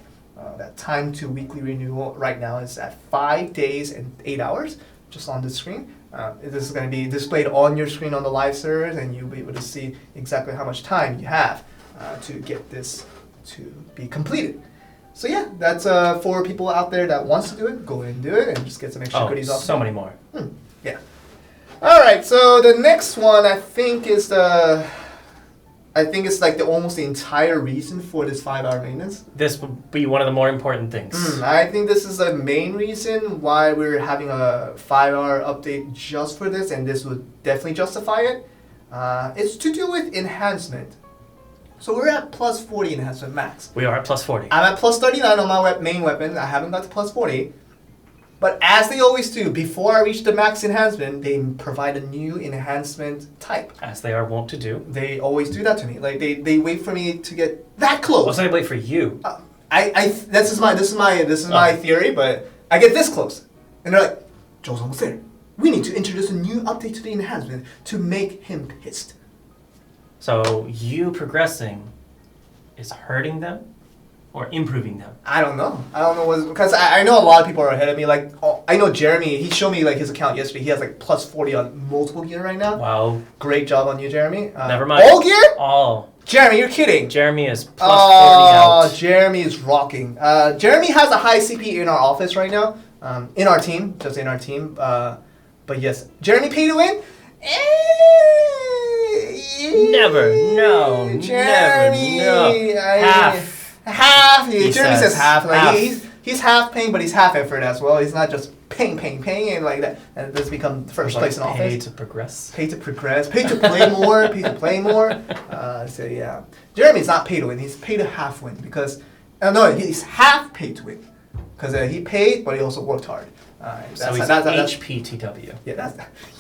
That time to weekly renewal right now is at 5 days and 8 hours, just on the screen. This is going to be displayed on your screen on the live servers, and you'll be able to see exactly how much time you have to get this to be completed. So yeah, that's for people out there that wants to do it. Go ahead and do it, and just get some extra goodies off. So many more. Yeah. All right. So the next one I think is it's like almost the entire reason for this 5-hour maintenance. This would be one of the more important things. I think this is the main reason why we're having a 5-hour update just for this, and this would definitely justify it. It's to do with enhancement. So we're at plus 40 enhancement max. We are at plus 40. I'm at plus 39 on my main weapon. I haven't got to plus 40. But as they always do, before I reach the max enhancement, they provide a new enhancement type. As they are wont to do. They always do that to me. Like they wait for me to get that close. Well, so they wait for you. This is my theory, but I get this close, and they're like, "Joe's almost there. We need to introduce a new update to the enhancement to make him pissed." So you progressing is hurting them? Or improving them? I don't know because I know a lot of people are ahead of me. Like I know Jeremy, he showed me like his account yesterday. He has like plus 40 on multiple gear right now. Wow. Great job on you, Jeremy. Never mind. All gear? All. Jeremy, you're kidding. Jeremy is plus 40 out. Oh, Jeremy is rocking. Jeremy has a high CP in our office right now. In our team, just in our team. But yes, Jeremy pay to win? Never. No. Jeremy, Never. No. Half. Jeremy says half. Like half. He's half paying, but he's half effort as well. He's not just paying, and like that. And this become first place in office. Pay to progress. Pay to progress. Pay to play more. Pay to play more. So yeah, Jeremy's not pay to win. He's pay to half win because no, he's half pay to win because he paid, but he also worked hard. So he's HPTW. Yeah,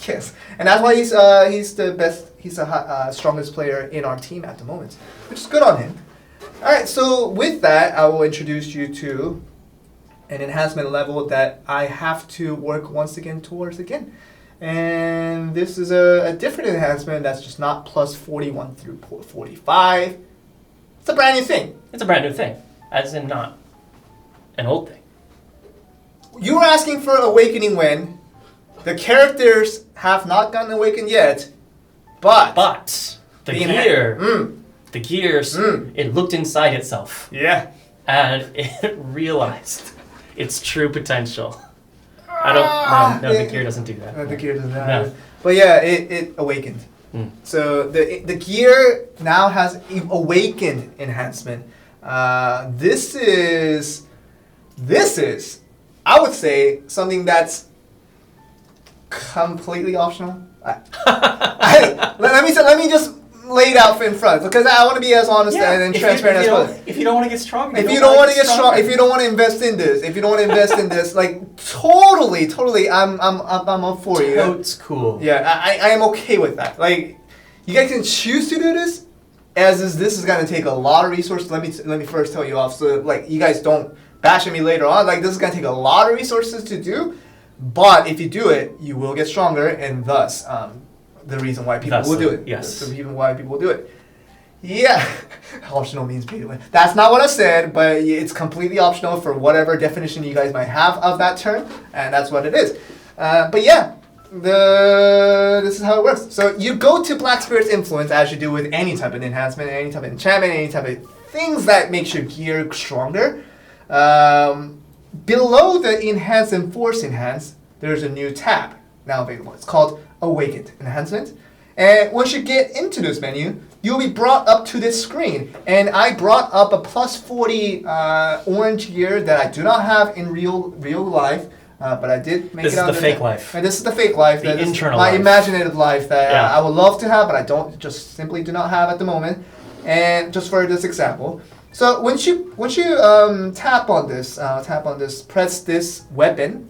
yes, and that's why he's the best. He's the strongest player in our team at the moment, which is good on him. All right, so with that, I will introduce you to an enhancement level that I have to work once again towards again. And this is a different enhancement that's just not plus 41 through 45. It's a brand new thing. It's a brand new thing, as in not an old thing. You were asking for Awakening when the characters have not gotten awakened yet, but the gear... The gears, it looked inside itself. Yeah. And it realized its true potential. The gear doesn't do that. The gear doesn't have it. But yeah, it awakened. So the gear now has awakened enhancement. This is, I would say, something that's completely optional. Let me just lay it out in front because I want to be as honest and transparent as possible. If you don't want to get stronger, if you don't want to get strong, if you don't want to invest in this, like totally, I'm up for you. Totes cool. Yeah, I am okay with that. Like, you guys can choose to do this, this is gonna take a lot of resources. Let me first tell you off, so like you guys don't bash at me later on. Like, this is gonna take a lot of resources to do, but if you do it, you will get stronger, and thus the reason why people will do it. Yes. The reason why people will do it. Yeah. Optional means pay to win. That's not what I said, but it's completely optional for whatever definition you guys might have of that term, and that's what it is. But yeah, this is how it works. So you go to Black Spirit's influence as you do with any type of enhancement, any type of enchantment, any type of things that makes your gear stronger. Below the Enhance and Force Enhance, there's a new tab now available. It's called Awakened Enhancement. And once you get into this menu, you'll be brought up to this screen. And I brought up a plus 40 orange gear that I do not have in real life. But I did make this it out. This is the fake life. And this is the fake life. The internal my life. imaginative life that Yeah. I would love to have, but I don't, just simply do not have at the moment. And just for this example. So once you tap on this, press this weapon,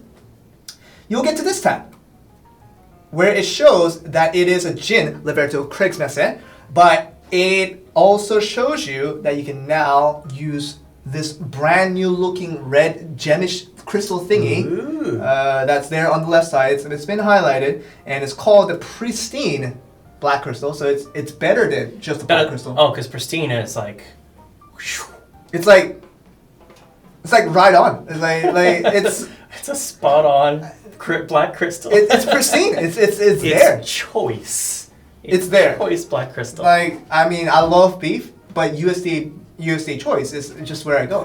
you'll get to this tab, where it shows that it is a Jin Liberto Kriegsmesse, but it also shows you that you can now use this brand new looking red gemish crystal thingy that's there on the left side. It's been highlighted, and it's called the Pristine Black Crystal. So it's better than just a black crystal. Oh, because Pristine is like... It's like right on. It's like it's it's a spot on black crystal. it's pristine. It's there. Choice. It's there. Choice black crystal. Like, I mean, I love beef, but USDA choice is just where I go.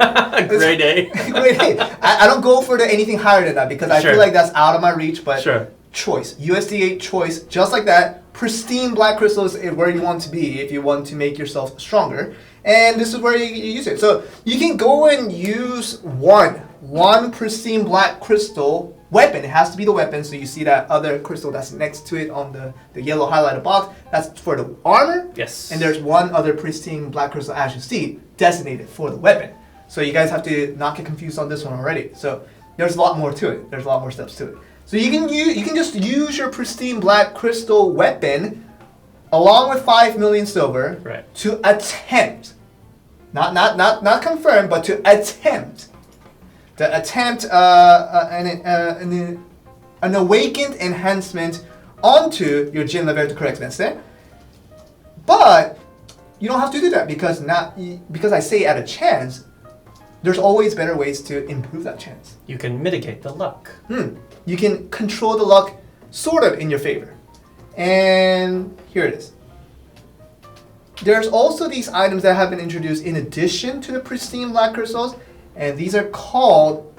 Grade A. Grade A. I don't go for anything higher than that because I feel like that's out of my reach. But choice, USDA choice, just like that. Pristine black crystals is where you want to be if you want to make yourself stronger. And this is where you use it. So you can go and use one pristine black crystal weapon. It has to be the weapon. So you see that other crystal that's next to it on the yellow highlighted box. That's for the armor. Yes. And there's one other pristine black crystal, as you see, designated for the weapon. So you guys have to not get confused on this one already. So there's a lot more to it. There's a lot more steps to it. So you can just use your pristine black crystal weapon along with 5 million silver to attempt, not confirm, but to attempt an awakened enhancement onto your Jin Liberto Kriegsmesse. But you don't have to do that because I say at a chance. There's always better ways to improve that chance. You can mitigate the luck. You can control the luck sort of in your favor. And here it is. There's also these items that have been introduced in addition to the pristine black crystals, and these are called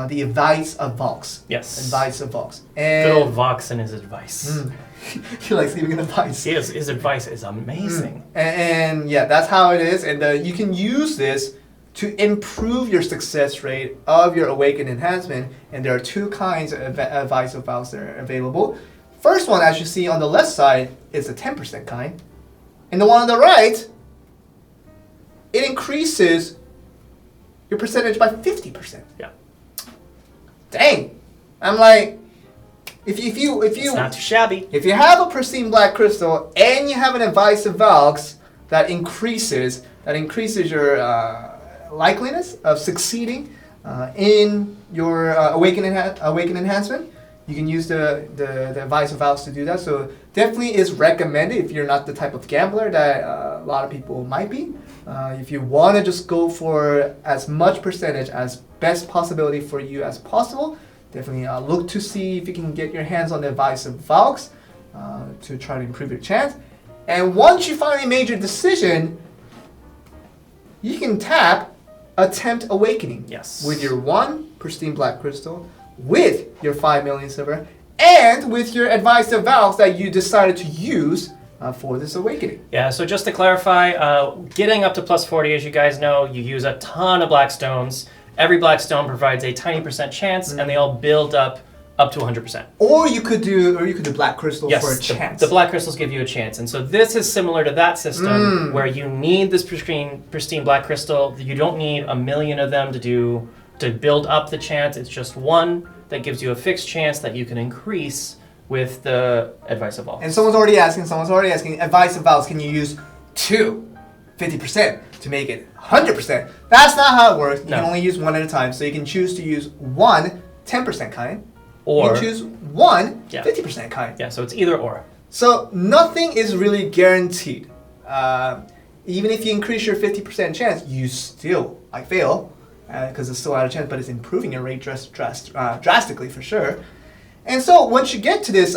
the Advice of Vox. Yes. Advice of Vox. And good old Vox and his advice. He likes giving advice. His advice is amazing. And yeah, that's how it is. And you can use this to improve your success rate of your Awakened Enhancement. And there are two kinds of Advice of Vox that are available. First one, as you see on the left side, is the 10% kind. And the one on the right, it increases your percentage by 50%. Yeah. Dang. I'm like, if you it's not too shabby. If you have a pristine black crystal and you have an Advice of Vox that increases your likeliness of succeeding in your Awakened Enhancement, you can use the Advice of Vox to do that. So definitely is recommended if you're not the type of gambler that a lot of people might be. If you want to just go for as much percentage as best possibility for you as possible, definitely look to see if you can get your hands on the Advice of Vox to try to improve your chance. And once you finally made your decision, you can tap Attempt Awakening. Yes. With your 1 pristine black crystal, with your 5 million silver, and with your Advice of Vox that you decided to use for this awakening. Yeah, so just to clarify, getting up to plus 40, as you guys know, you use a ton of black stones. Every black stone provides a tiny percent chance, and they all build up to 100%. Or you could do black crystal for a chance. The black crystals give you a chance. And so this is similar to that system where you need this pristine black crystal. You don't need a million of them to build up the chance. It's just one that gives you a fixed chance that you can increase with the Advice of Vox. And someone's already asking, Advice of Vox, can you use 50% to make it 100%? That's not how it works. You can only use one at a time. So you can choose to use 1 10% kind, or you can choose 1 50% kind. Yeah, so it's either or. So nothing is really guaranteed. Even if you increase your 50% chance, you still fail because it's still out of chance, but it's improving your rate drastically for sure. And so once you get to this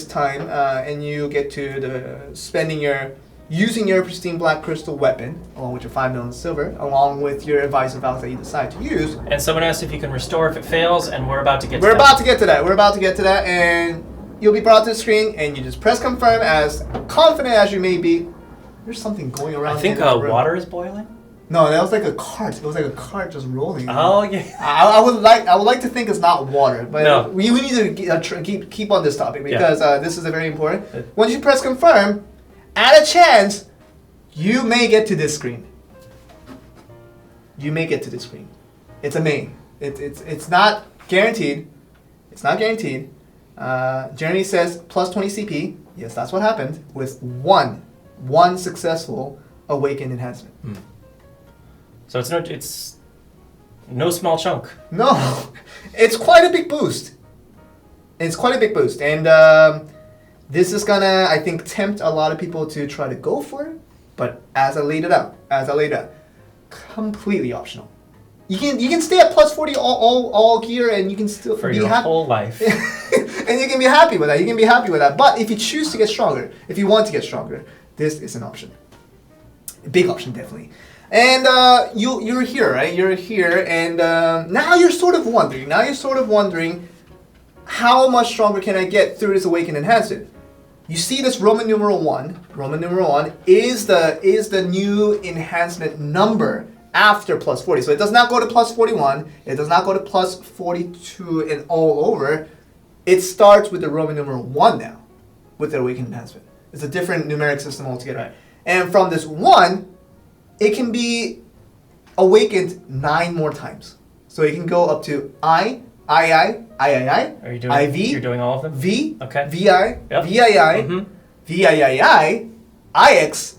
time, and you get to using your pristine black crystal weapon, along with your 5 million silver, along with your advice and vows that you decide to use. And someone asked if you can restore if it fails, and we're about to get to We're that. about to get to that. We're about to get to that, and you'll be brought to the screen, and you just press confirm. As confident as you may be, there's something going around. I think the room. water is boiling. No, that was like a cart. It was like a cart just rolling. Oh yeah. I would like to think it's not water, but No. we need to keep on this topic because this is a very important. Once you press confirm, at a chance, you may get to this screen. You may get to this screen. It's a may. It's not guaranteed. It's not guaranteed. Jeremy says plus 20 CP. Yes, that's what happened with one successful awakened enhancement. So it's no small chunk. No, it's quite a big boost. It's quite a big boost, and this is gonna, I think, tempt a lot of people to try to go for it. But as I laid it out, completely optional. You can stay at plus 40 all gear, and you can still For be your happy. whole life. And you can be happy with that. But if you choose to get stronger, if you want to get stronger, this is an option. A big option, definitely. And you're here, right? You're here, and now you're sort of wondering, how much stronger can I get through this awakened enhancement? You see this Roman numeral 1. Roman numeral 1 is the new enhancement number after plus 40. So it does not go to plus 41. It does not go to plus 42 and all over. It starts with the Roman numeral 1 now, with the awakened enhancement. It's a different numeric system altogether. Right. And from this 1, it can be awakened 9 more times. So it can go up to I, Are you doing? IV, You're doing all of them. V, Okay. VI, Yep. VII, Mhm. VIII, IX,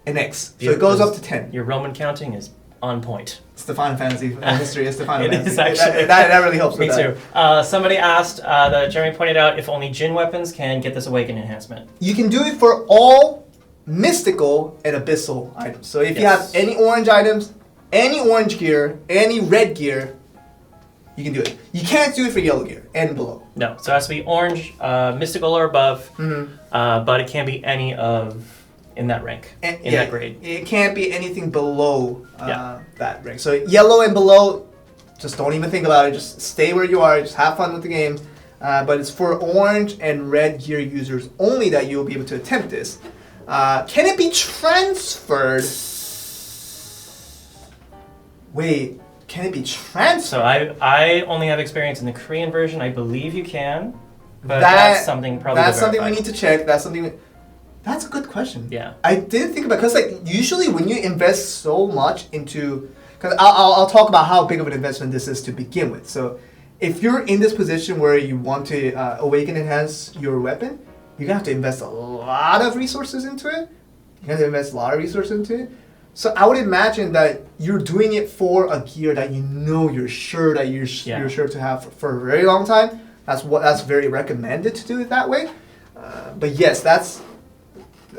and X. So it goes up to 10. Your Roman counting is on point. It's the Final Fantasy history. It's the Final It Fantasy. is actually. That really helps Me with too. that. Somebody asked that Jeremy pointed out if only Jin weapons can get this awakened enhancement. You can do it for all mystical and abyssal items. So if you have Yes. any orange items, any orange gear, any red gear, you can do it. You can't do it for yellow gear and below. No, so it has to be orange, mystical or above, Mm-hmm. but it can't be any of in that rank, And, in that grade. It can't be anything below Yeah. that rank. So yellow and below, just don't even think about it. Just stay where you are. Just have fun with the game. But it's for orange and red gear users only that you'll be able to attempt this. Can it be transferred? Wait, can it be transferred? So I only have experience in the Korean version. I believe you can, but That- that's something probably. That's to something we verify. need to check. That's a good question. Yeah. I didn't think about, because like usually when you invest so much into, because I'll talk about how big of an investment this is to begin with. So if you're in this position where you want to awaken and enhance your weapon, you're gonna have to invest a lot of resources into it. So I would imagine that you're doing it for a gear that you know you're sure to have for a very long time. That's very recommended to do it that way. But yes, that's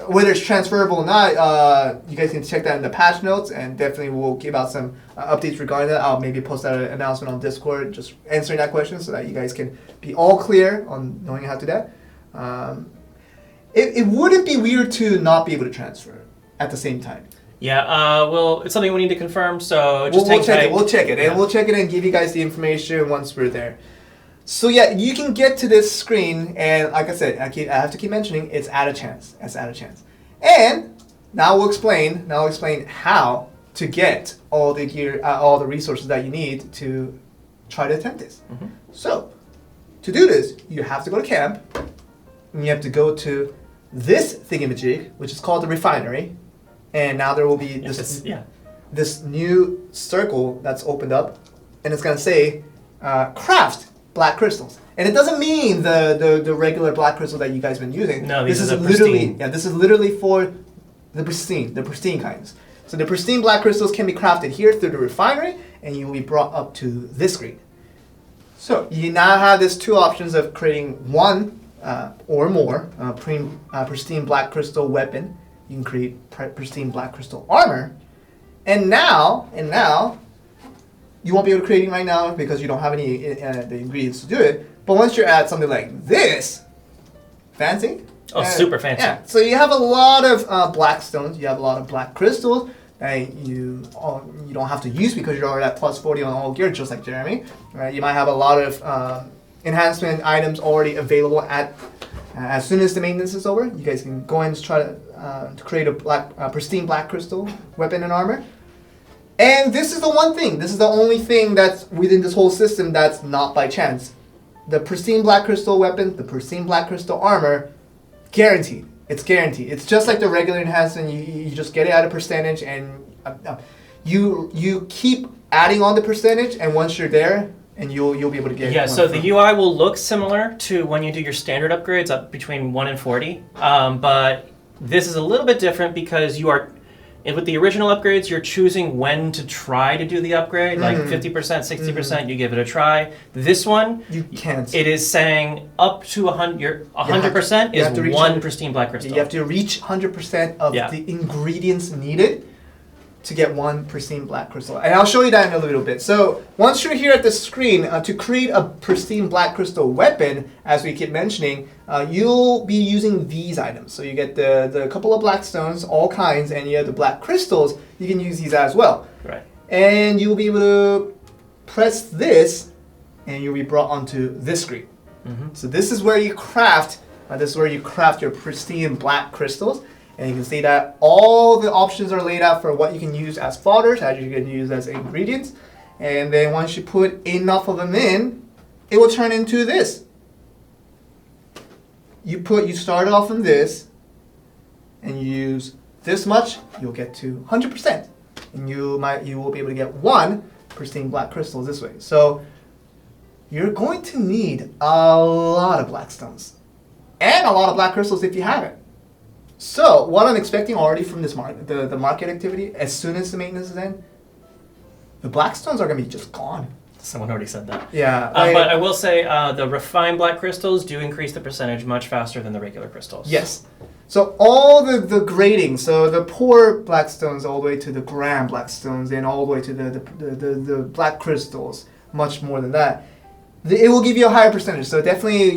whether it's transferable or not. You guys can check that in the patch notes, and definitely we'll give out some updates regarding that. I'll maybe post out an announcement on Discord just answering that question so that you guys can be all clear on knowing how to do that. It wouldn't be weird to not be able to transfer at the same time. Yeah. Well, it's something we need to confirm. So just We'll hang check tight. it. We'll check it, Yeah. and we'll check it and give you guys the information once we're there. So yeah, you can get to this screen, and like I said, I have to keep mentioning it's at a chance. And now we'll explain how to get all the gear, all the resources that you need to try to attempt this. Mhm. So to do this, you have to go to camp, and you have to go to this thingamajig, which is called the refinery, and now there will be this new circle that's opened up, and it's gonna say craft black crystals. And it doesn't mean the regular black crystal that you guys have been using. No, these this are is the literally pristine. this is literally for the pristine kinds. So the pristine black crystals can be crafted here through the refinery, and you will be brought up to this screen. So you now have these two options of creating one or more pristine black crystal weapon. You can create pristine black crystal armor, and now you won't be able to create it right now because you don't have any the ingredients to do it. But once you're at something like this, fancy. Oh, super fancy. Yeah. So you have a lot of black stones. You have a lot of black crystals that you don't have to use because you're already at plus 40 on all gear, just like Jeremy. Right? You might have a lot of enhancement items already available at as soon as the maintenance is over. You guys can go and try to create a pristine black crystal weapon and armor. And this is the one thing. This is the only thing that's within this whole system that's not by chance. The pristine black crystal weapon, the pristine black crystal armor, guaranteed. It's guaranteed. It's just like the regular enhancement. You just get it at a percentage, and you keep adding on the percentage. And once you're there, and you'll be able to get. Yeah. So the UI will look similar to when you do your standard upgrades up between 1 and 40, but this is a little bit different because you are. And with the original upgrades, you're choosing when to try to do the upgrade, like 50%, 60%, you give it a try. This one, you can't. It is saying up to 100% is one pristine black crystal. You have to reach 100% of the ingredients needed to get one pristine black crystal. And I'll show you that in a little bit. So once you're here at the screen, to create a pristine black crystal weapon, as we keep mentioning, you'll be using these items. So you get the couple of black stones, all kinds, and you have the black crystals. You can use these as well. Right. And you'll be able to press this, and you'll be brought onto this screen. Mm-hmm. So this is where you craft. Your pristine black crystals. And you can see that all the options are laid out for what you can use as fodders, as you can use as ingredients. And then once you put enough of them in, it will turn into this. You start off from this, and you use this much, you'll get to 100%. And you will be able to get one pristine black crystal this way. So you're going to need a lot of black stones. And a lot of black crystals if you have it. So, what I'm expecting already from this the market activity, as soon as the maintenance is in, the black stones are going to be just gone. Someone already said that. Yeah. But I will say the refined black crystals do increase the percentage much faster than the regular crystals. Yes. So, all the grading, so the poor black stones all the way to the gram black stones, and all the way to the black crystals, much more than that. It will give you a higher percentage. So definitely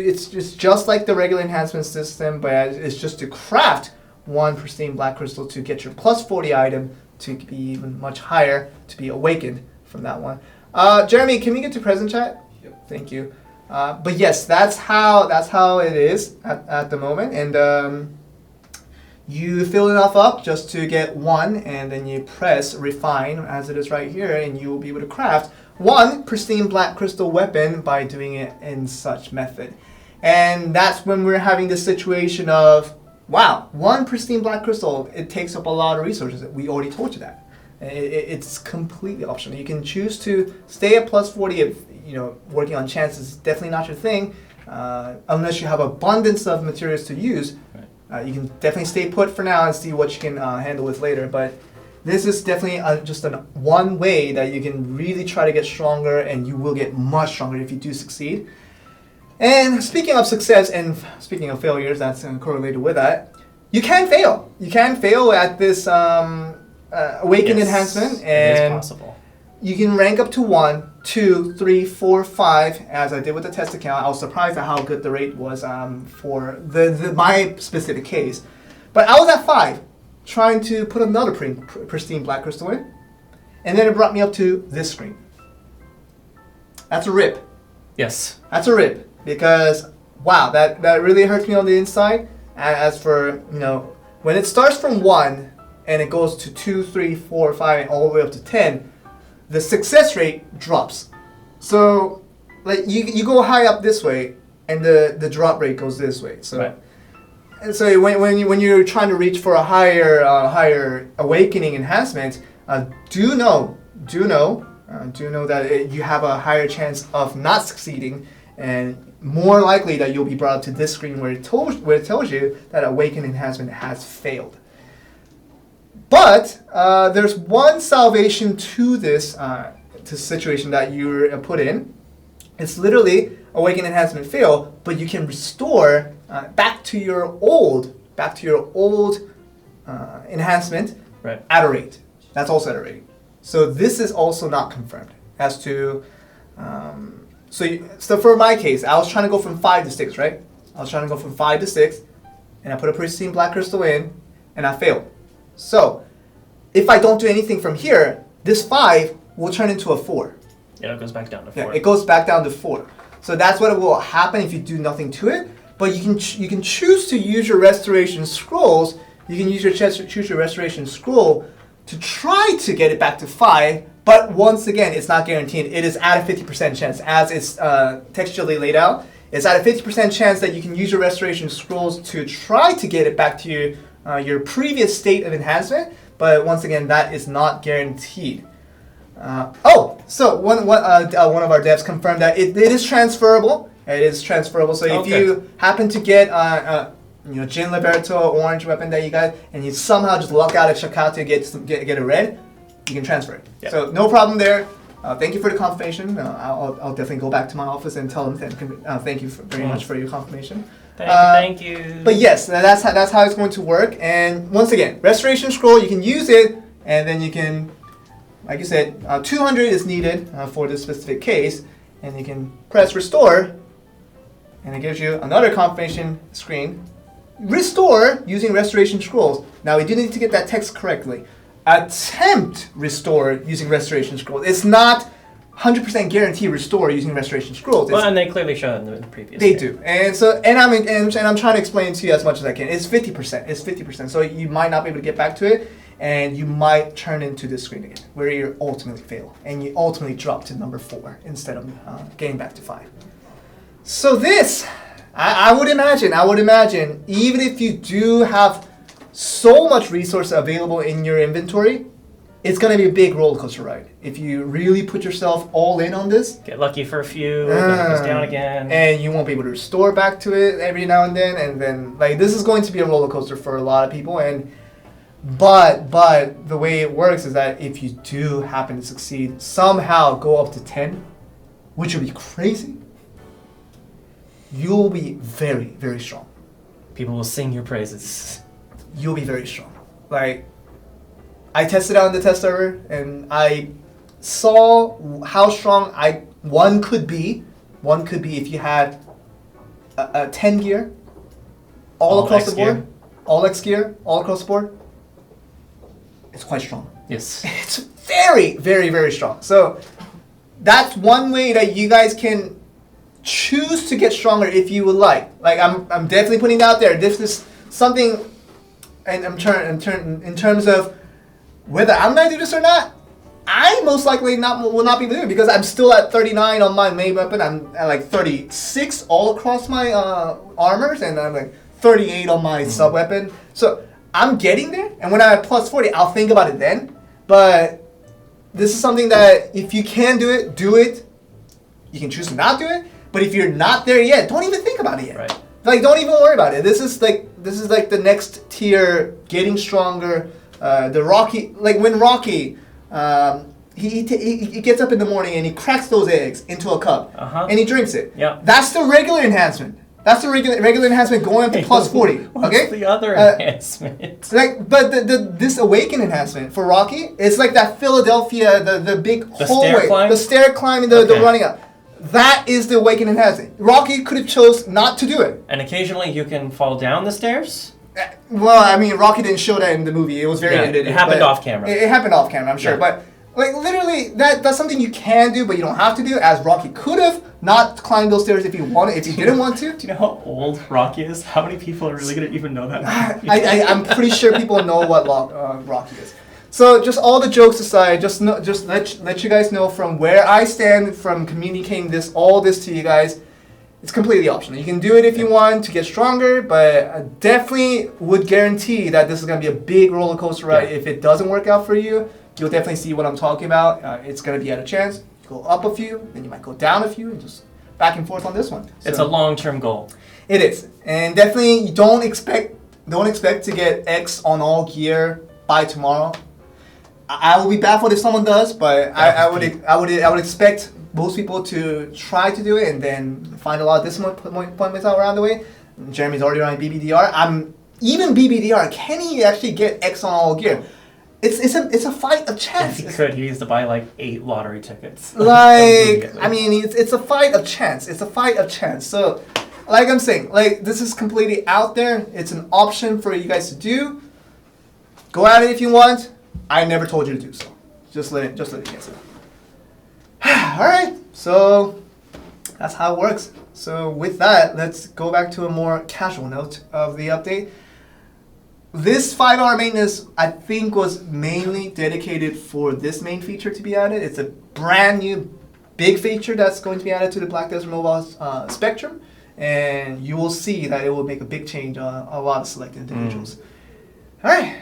it's just like the regular enhancement system, but it's just to craft one pristine black crystal to get your plus 40 item to be even much higher, to be awakened from that one. Jeremy, can we get to present chat? Yep. Thank you. But yes, that's how it is at the moment. And you fill enough up just to get one, and then you press refine as it is right here, and you will be able to craft one pristine black crystal weapon by doing it in such method. And that's when we're having this situation of, wow, one pristine black crystal, it takes up a lot of resources. We already told you that. It's completely optional. You can choose to stay at plus 40 if, working on chance is definitely not your thing, unless you have abundance of materials to use. Right. You can definitely stay put for now and see what you can handle with later. But this is definitely just one way that you can really try to get stronger, and you will get much stronger if you do succeed. And speaking of success and speaking of failures, that's correlated with that, you can fail. You can fail at this awakened enhancement, and it is possible. You can rank up to 1, 2, 3, 4, 5, as I did with the test account. I was surprised at how good the rate was for my specific case. But I was at 5. Trying to put another pristine black crystal in, and then it brought me up to this screen. That's a rip. Yes. That's a rip, because wow, that really hurts me on the inside. As for, when it starts from 1 and it goes to 2, 3, 4, 5, and all the way up to 10, the success rate drops. So like you go high up this way, and the drop rate goes this way. So. Right. And so when you're trying to reach for a higher awakening enhancement, do know that you have a higher chance of not succeeding, and more likely that you'll be brought up to this screen where it tells you that awakening enhancement has failed. But there's one salvation to this situation that you're put in. It's literally awakening enhancement fail, but you can restore back to your old enhancement at a rate. That's also at a rate. So this is also not confirmed as to So for my case, I was trying to go from 5 to 6, right? I was trying to go from 5 to 6, and I put a pristine black crystal in, and I failed. So if I don't do anything from here, this 5 will turn into a 4. Yeah, it goes back down to 4. Yeah, it goes back down to 4. So that's what will happen if you do nothing to it. But you can choose to use your restoration scrolls. You can choose your restoration scroll to try to get it back to 5. But once again, it's not guaranteed. It is at a 50% chance, as it's textually laid out. It's at a 50% chance that you can use your restoration scrolls to try to get it back to your previous state of enhancement. But once again, that is not guaranteed. So one of our devs confirmed that it is transferable. It is transferable. So if you happen to get Jin Liberto orange weapon that you got, and you somehow just luck out at checkout to get a red, you can transfer it. Yep. So no problem there. Thank you for the confirmation. I'll definitely go back to my office and tell them thank you very much for your confirmation. Thank you. But yes, that's how it's going to work. And once again, restoration scroll, you can use it, and then you can, like you said, 200 is needed for this specific case, and you can press restore, and it gives you another confirmation screen. Restore using restoration scrolls. Now we do need to get that text correctly. Attempt restore using restoration scrolls. It's not 100% guarantee restore using restoration scrolls. Well, and they clearly show it in the previous. They do, and I'm trying to explain to you as much as I can. It's 50%. It's 50%. So you might not be able to get back to it, and you might turn into this screen again, where you ultimately fail, and you ultimately drop to number 4 instead of getting back to 5. So this, I would imagine, even if you do have so much resource available in your inventory, it's going to be a big roller coaster ride. If you really put yourself all in on this, get lucky for a few, then it goes down again, and you won't be able to restore back to it every now and then this is going to be a roller coaster for a lot of people. But the way it works is that if you do happen to succeed, somehow go up to 10, which would be crazy, you'll be very, very strong. People will sing your praises. You'll be very strong. Like, I tested out in the test server, and I saw how strong one could be if you had a 10 gear, all across the board, all X gear, all across the board. It's quite strong. Yes. It's very, very, very strong. So that's one way that you guys can choose to get stronger if you would like. Like, I'm definitely putting it out there. This is something, and in terms of whether I'm gonna do this or not, I most likely will not be doing it because I'm still at 39 on my main weapon. I'm at like 36 all across my armors, and I'm like 38 on my sub weapon. So I'm getting there, and when I'm at plus 40, I'll think about it then. But this is something that if you can do it, do it. You can choose to not do it, but if you're not there yet, don't even think about it yet. Right. Like, don't even worry about it. This is like the next tier, getting stronger. The Rocky, like when Rocky, he gets up in the morning and he cracks those eggs into a cup and he drinks it. Yeah. That's the regular enhancement. That's the regular enhancement going up to plus 40. What's okay. the other enhancement? This awaken enhancement for Rocky, it's like that Philadelphia, the big hallway, the stair climbing, the running up. That is the awaken enhancement. Rocky could have chose not to do it. And occasionally you can fall down the stairs? Well, I mean, Rocky didn't show that in the movie. It was very edited. It happened off camera. It happened off camera, I'm sure. Yeah. But like literally, that's something you can do, but you don't have to do. As Rocky could have not climbed those stairs if he wanted, if he didn't want to. Do you know how old Rocky is? How many people are really gonna even know that? I'm pretty sure people know what Rocky is. So just all the jokes aside, just let you guys know from where I stand from communicating all this to you guys. It's completely optional. You can do it if you want to get stronger, but I definitely would guarantee that this is going to be a big roller coaster ride. Yeah. If it doesn't work out for you, you'll definitely see what I'm talking about. It's going to be at a chance. You go up a few, then you might go down a few, and just back and forth on this one. It's a long-term goal. It is, and definitely don't expect to get X on all gear by tomorrow. I will be baffled if someone does, but I would expect most people to try to do it and then find a lot of disappointments out around the way. Jeremy's already running BBDR. Even BBDR, can he actually get X on all gear? it's a fight of chance. If he could, he used to buy like 8 lottery tickets. Like, I mean, it's a fight of chance. It's a fight of chance. So, like I'm saying, like this is completely out there. It's an option for you guys to do. Go at it if you want. I never told you to do so. Just let you guys know. All right. So that's how it works. So with that, let's go back to a more casual note of the update. This 5-hour maintenance, I think, was mainly dedicated for this main feature to be added. It's a brand new big feature that's going to be added to the Black Desert Mobile spectrum, and you will see that it will make a big change on a lot of selected individuals. All right,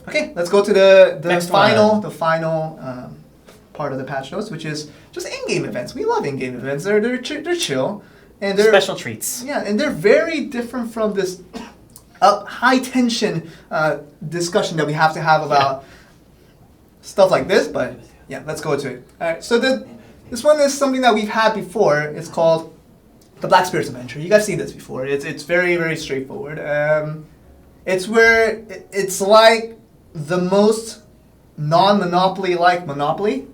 okay, let's go to the final part of the patch notes, which is just in-game events. We love in-game events. They're chill, and they're special treats. Yeah, and they're very different from this high tension discussion that we have to have about stuff like this. But yeah, let's go to it. All right, so this one is something that we've had before. It's called the Black Spirits Adventure. You guys seen this before. It's very, very straightforward. It's where it's like the most non-Monopoly like Monopoly.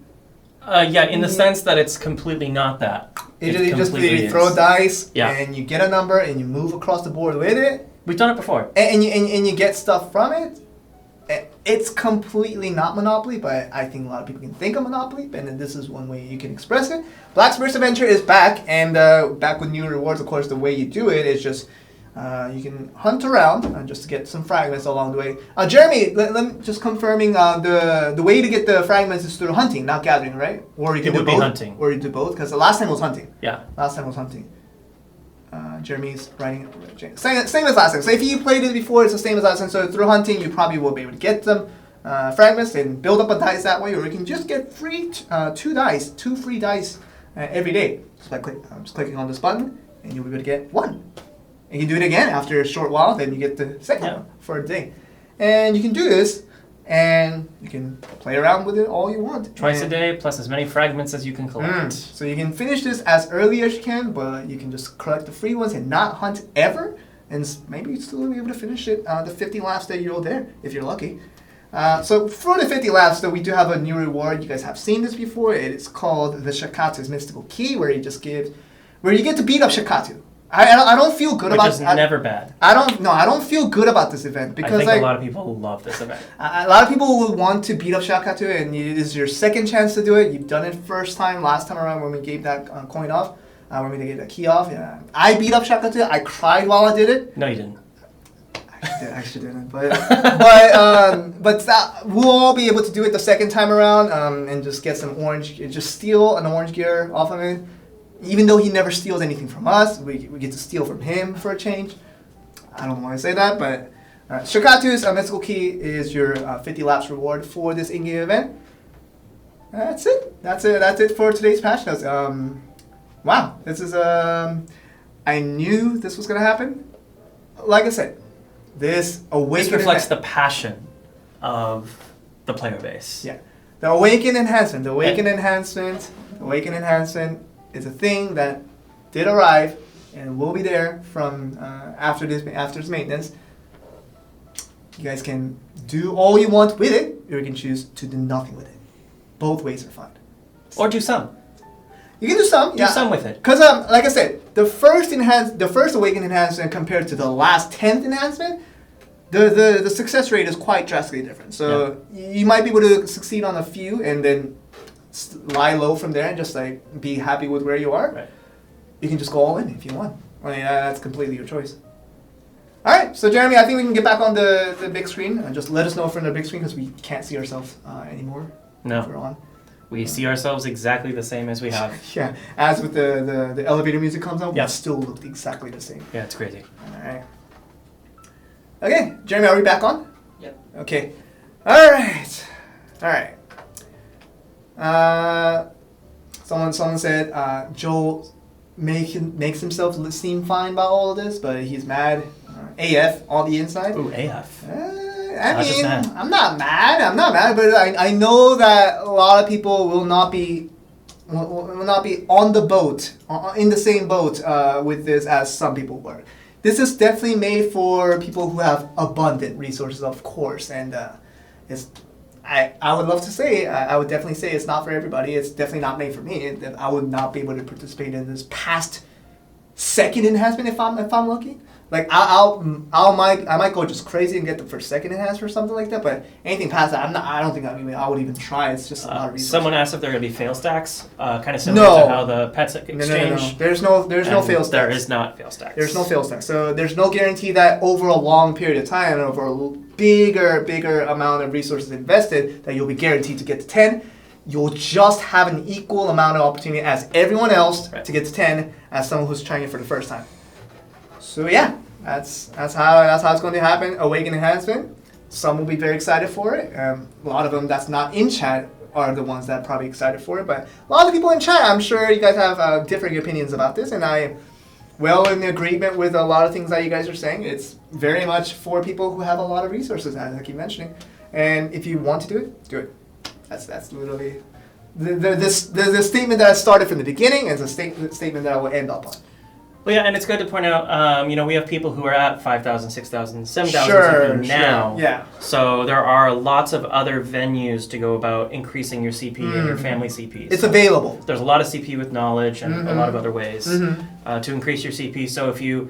Yeah, in the sense that it's completely not that. You just throw dice, Yeah. and you get a number, and you move across the board with it. We've done it before. And you get stuff from it. It's completely not Monopoly, but I think a lot of people can think of Monopoly, and this is one way you can express it. Black Spirits Adventure is back, and back with new rewards. Of course, the way you do it is just you can hunt around just to get some fragments along the way. Jeremy, let me just confirming the way to get the fragments is through hunting, not gathering, right? Or you can do both. Hunting. Or you do both, because the last time was hunting. Yeah. Last time was hunting. Jeremy's writing same as last time. So if you played it before, it's the same as last time. So through hunting, you probably will be able to get them fragments and build up a dice that way, or you can just get free two free dice every day. So I'm just clicking on this button, and you'll be able to get one. And you can do it again after a short while, then you get the second one for a day. And you can do this, and you can play around with it all you want. Twice a day, plus as many fragments as you can collect. So you can finish this as early as you can, but you can just collect the free ones and not hunt ever. And maybe you'd still be able to finish it the 50 laps that you're there, if you're lucky. So for the 50 laps, though, we do have a new reward. You guys have seen this before. It is called the Shakatu's Mystical Key, where you get to beat up Shakatu. I don't feel good about it. Which is never bad. I don't feel good about this event because I think a lot of people love this event. A lot of people will want to beat up Shakatu, and it is your second chance to do it. You've done it first time, last time around when we gave that coin off, when we gave that key off. Yeah. I beat up Shakatu. I cried while I did it. No, you didn't. I actually didn't, but we'll all be able to do it the second time around, and just get some just steal an orange gear off of it. Even though he never steals anything from us, we get to steal from him for a change. I don't want to say that, but Shakatu's Mystical Key is your 50 laps reward for this in-game event. That's it. That's it for today's patch notes. Wow, this is I knew this was gonna happen. Like I said, this reflects the passion of the player base. Yeah, the Awaken enhancement. The Awaken enhancement is a thing that did arrive and will be there from after this maintenance. You guys can do all you want with it, or you can choose to do nothing with it. Both ways are fine. Or do some. You can do some. Do some with it. Because like I said, the first Awaken enhancement compared to the last 10th enhancement, the success rate is quite drastically different. So you might be able to succeed on a few and then lie low from there and just like be happy with where you are. Right. You can just go all in if you want. I mean, that's completely your choice. All right, so Jeremy, I think we can get back on the big screen and just let us know if we're on the big screen because we can't see ourselves anymore. No. If we're on. We see ourselves exactly the same as we have. Yeah, as with the elevator music comes on, yeah. we still look exactly the same. Yeah, it's crazy. All right. Okay, Jeremy, are we back on? Yep. Okay. All right. Someone said Joel makes himself seem fine about all of this, but he's mad AF on the inside. Ooh, AF. I'm not mad, but I know that a lot of people will not be on the boat, in the same boat with this as some people were. This is definitely made for people who have abundant resources, of course, and I would love to say, I would definitely say it's not for everybody. It's definitely not made for me. I would not be able to participate in this past second enhancement if I'm lucky. Like I might go just crazy and get the first second enhancement or something like that. But anything past that, I don't think I would even try. It's just a lot of research. Someone asked if there are going to be fail stacks, kind of similar to how the Pets Exchange. No. There's no fail stacks. There is not fail stacks. There's no fail stacks. So there's no guarantee that over a long period of time and over a bigger amount of resources invested that you'll be guaranteed to get to 10. You'll just have an equal amount of opportunity as everyone else to get to 10 as someone who's trying it for the first time. So yeah, that's how it's going to happen. Awaken Enhancement. Some will be very excited for it. A lot of them that's not in chat are the ones that are probably excited for it. But a lot of people in chat, I'm sure you guys have different opinions about this, and I well in agreement with a lot of things that you guys are saying. It's very much for people who have a lot of resources, as I keep mentioning. And if you want to do it, do it. That's literally the statement that I started from the beginning is a statement that I will end up on. Well, yeah, and it's good to point out, we have people who are at 5,000, 6,000, 7,000 now. Yeah. So there are lots of other venues to go about increasing your CP and your family CP. It's available. There's a lot of CP with knowledge and a lot of other ways to increase your CP. So if you're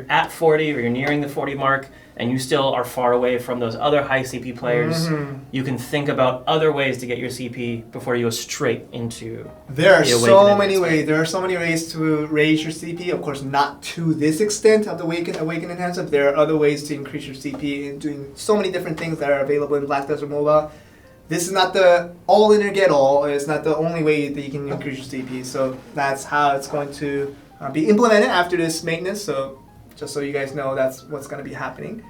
at 40 or you're nearing the 40 mark, and you still are far away from those other high CP players, you can think about other ways to get your CP before you go straight into There are so many ways. There are so many ways to raise your CP. Of course, not to this extent of the Awaken Enhancement. There are other ways to increase your CP and doing so many different things that are available in Black Desert Mobile. This is not the all-in or get-all. It's not the only way that you can increase your CP. So that's how it's going to be implemented after this maintenance. So just so you guys know, that's what's going to be happening.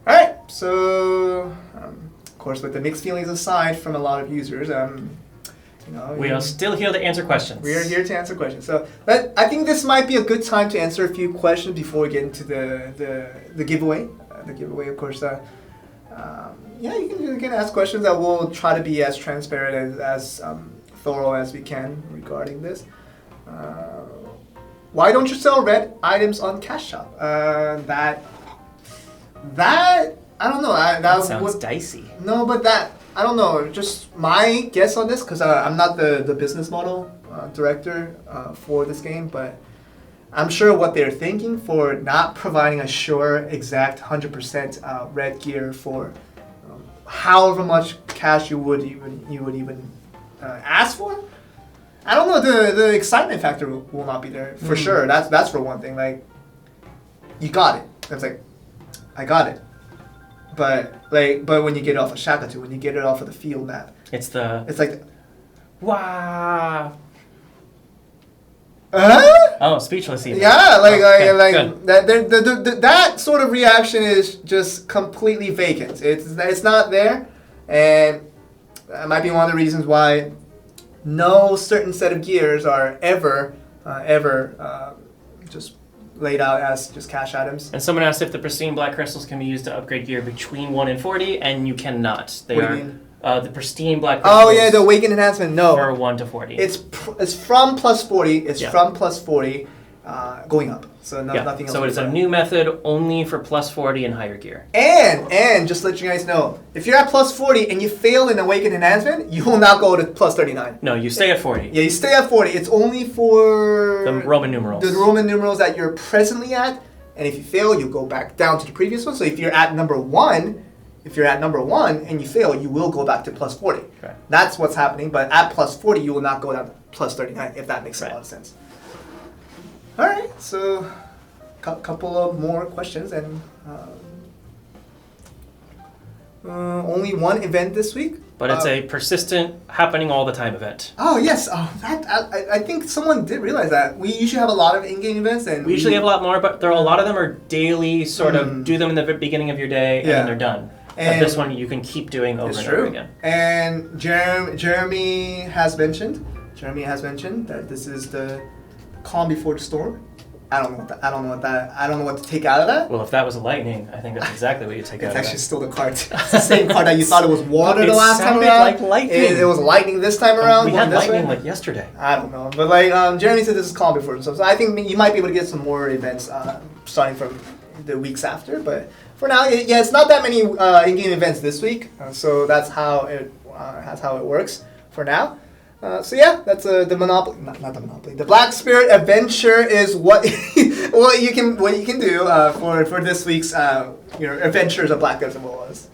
All right, so of course, with the mixed feelings aside from a lot of users, we are still here to answer questions. We are here to answer questions. So I think this might be a good time to answer a few questions before we get into the giveaway. The giveaway, of course. You can ask questions that we'll try to be as transparent as thorough as we can regarding this. Why don't you sell red items on Cash Shop? That I don't know. That sounds dicey. No, but I don't know. Just my guess on this, because I'm not the business model director for this game, but I'm sure what they're thinking for not providing a sure, exact 100% red gear for however much cash you would even ask for. I don't know, the excitement factor will not be there for sure. That's for one thing. Like, you got it. It's like, I got it. But when you get it off of Shakatu, when you get it off of the field map, it's like, wow. Oh, speechless even. Yeah, that sort of reaction is just completely vacant. It's not there, and that might be one of the reasons why no certain set of gears are ever just laid out as just cash items. And someone asked if the pristine black crystals can be used to upgrade gear between 1 and 40, and you cannot. They what are do you mean? The pristine black crystals. Oh yeah, the Awaken Enhancement. No, for 1 to 40. It's from plus 40. It's from plus 40 going up. So nothing else. So it's a new method only for plus 40 and higher gear. And just to let you guys know, if you're at plus 40 and you fail in Awaken Enhancement, you will not go to plus 39. No, you stay at 40. Yeah, you stay at 40. It's only for the Roman numerals. The Roman numerals that you're presently at, and if you fail, you go back down to the previous one. So if you're at number 1, and you fail, you will go back to plus 40. Right. That's what's happening. But at plus 40, you will not go down to plus 39, if that makes a lot of sense. All right, so a couple of more questions, and only one event this week. But it's a persistent, happening all the time event. Oh yes, I think someone did realize that. We usually have a lot of in-game events, and we usually have a lot more, but a lot of them are daily. Sort of do them in the beginning of your day, and then they're done. And but this one you can keep doing over and over again. And Jeremy has mentioned that this is the calm before the storm. I don't know what to take out of that. Well, if that was lightning, I think that's exactly what you take out of that. It's actually still the card. It's the same card that you thought it was water the last time around. It sounded like lightning. It was lightning this time around. We had lightning like yesterday. I don't know. But Jeremy said this is calm before the storm. So I think you might be able to get some more events starting from the weeks after. But for now, yeah, it's not that many in-game events this week, so that's how it works for now. So yeah, that's the Monopoly. Not the Monopoly. The Black Spirit Adventure is what what you can do for this week's Adventures of Black Ghosts and Willows.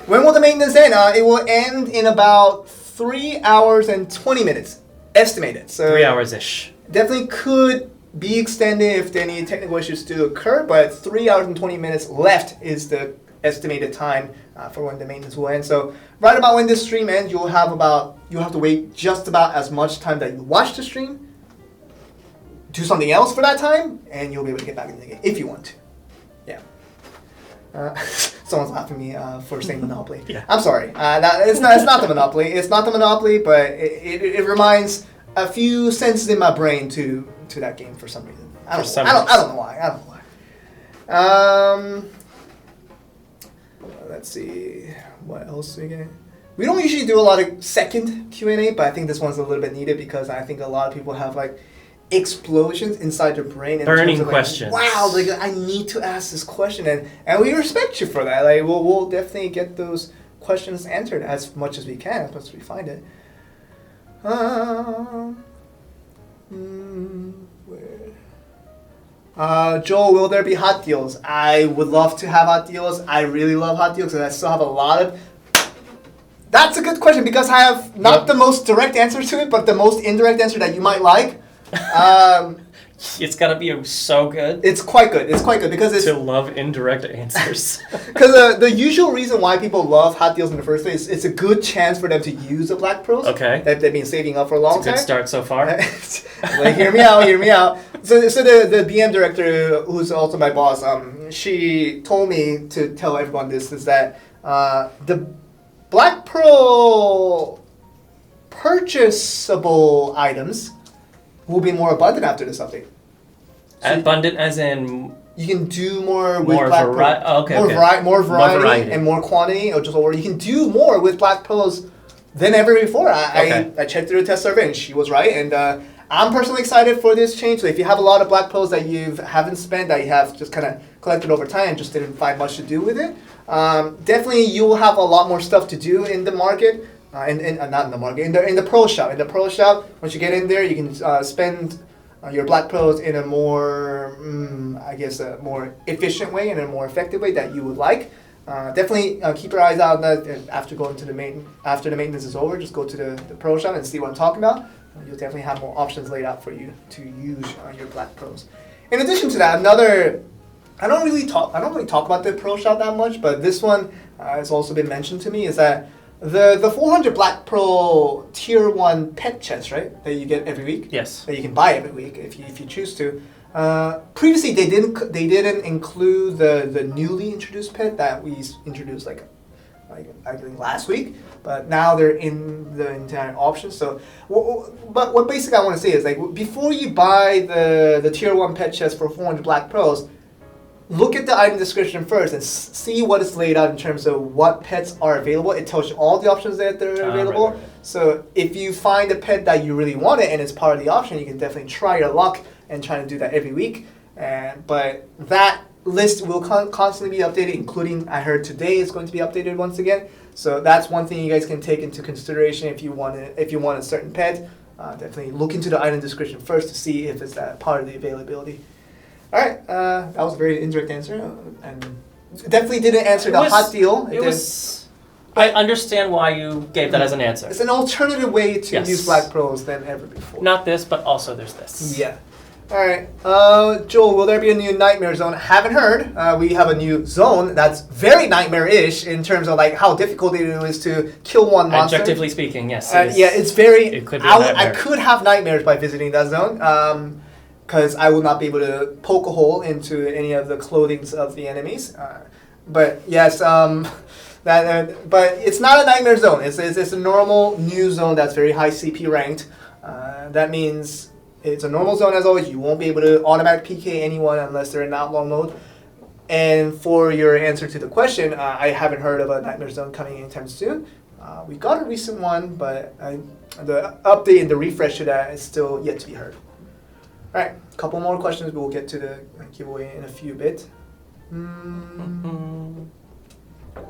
When will the maintenance end? It will end in about 3 hours and 20 minutes, estimated. So 3 hours ish. Definitely could be extended if any technical issues do occur, but 3 hours and 20 minutes left is the estimated time for when the maintenance will end. So right about when this stream ends, you'll have to wait just about as much time that you watch the stream, do something else for that time, and you'll be able to get back in the game if you want to. Yeah. Someone's laughing at me for saying Monopoly. Yeah. I'm sorry. It's not the Monopoly. It's not the Monopoly, but it reminds a few senses in my brain to that game for some reason. I don't know why. Let's see. What else are we getting? We don't usually do a lot of second Q&A, but I think this one's a little bit needed because I think a lot of people have like explosions inside their brain. Burning questions. Wow, like I need to ask this question, and we respect you for that. Like we'll definitely get those questions answered as much as we can, as much as we find it. Joel, will there be hot deals? I would love to have hot deals. I really love hot deals, and I still have a lot of. That's a good question because I have not the most direct answer to it, but the most indirect answer that you might like. It's gotta be so good. It's quite good. It's quite good because it's to love indirect answers. Because the usual reason why people love hot deals in the first place, it's a good chance for them to use the Black Pros. Okay. That they've been saving up for a long time. It's a good start so far. Like, hear me out. So the BM director, who's also my boss, she told me to tell everyone this, is that the Black Pearl purchasable items will be more abundant after this update. So abundant as in you can do more with more Black Pearl. More variety and more quantity, or you can do more with Black Pearls than ever before. I checked through the test survey and she was right, and I'm personally excited for this change. So if you have a lot of Black Pearls that you haven't spent, that you have just kind of collected over time and just didn't find much to do with it, definitely you will have a lot more stuff to do in the market. Not in the market, in the pro shop. In the pro shop, once you get in there, you can spend your Black Pearls in a more, a more efficient way and a more effective way that you would like. Definitely keep your eyes out on that after going to after the maintenance is over. Just go to the pro shop and see what I'm talking about. You'll definitely have more options laid out for you to use your Black Pearls. In addition to that, I don't really talk about the pro shop that much, but this one has also been mentioned to me, is that the 400 Black Pearl Tier 1 pet chest, right, that you get every week? Yes. That you can buy every week if you choose to. Previously, they didn't include the newly introduced pet that we introduced like I think last week, but now they're in the entire option. So, but what basically I want to say is, like, before you buy the Tier 1 pet chest for 400 Black Pearls, look at the item description first and see what is laid out in terms of what pets are available. It tells you all the options that are available. Right. So if you find a pet that you really want it and it's part of the option, you can definitely try your luck and try to do that every week. But that list will constantly be updated, including, I heard today is going to be updated once again. So that's one thing you guys can take into consideration if you want a certain pet. Definitely look into the item description first to see if it's that part of the availability. All right, that was a very indirect answer, and definitely didn't answer the hot deal. I understand why you gave that as an answer. It's an alternative way to use Black Pearls than ever before. Not this, but also there's this. Yeah. All right, Joel, will there be a new Nightmare Zone? Haven't heard. We have a new zone that's very nightmare-ish in terms of like how difficult it is to kill one monster. Objectively speaking, yes. It's very. It could be a nightmare. I could have nightmares by visiting that zone. Because I will not be able to poke a hole into any of the clothings of the enemies. But yes, but it's not a nightmare zone. It's a normal new zone that's very high CP ranked. That means it's a normal zone as always. You won't be able to automatic PK anyone unless they're in outlaw mode. And for your answer to the question, I haven't heard of a nightmare zone coming anytime soon. We got a recent one, but the update and the refresh to that is still yet to be heard. All right, a couple more questions. We'll get to the giveaway in a few bit.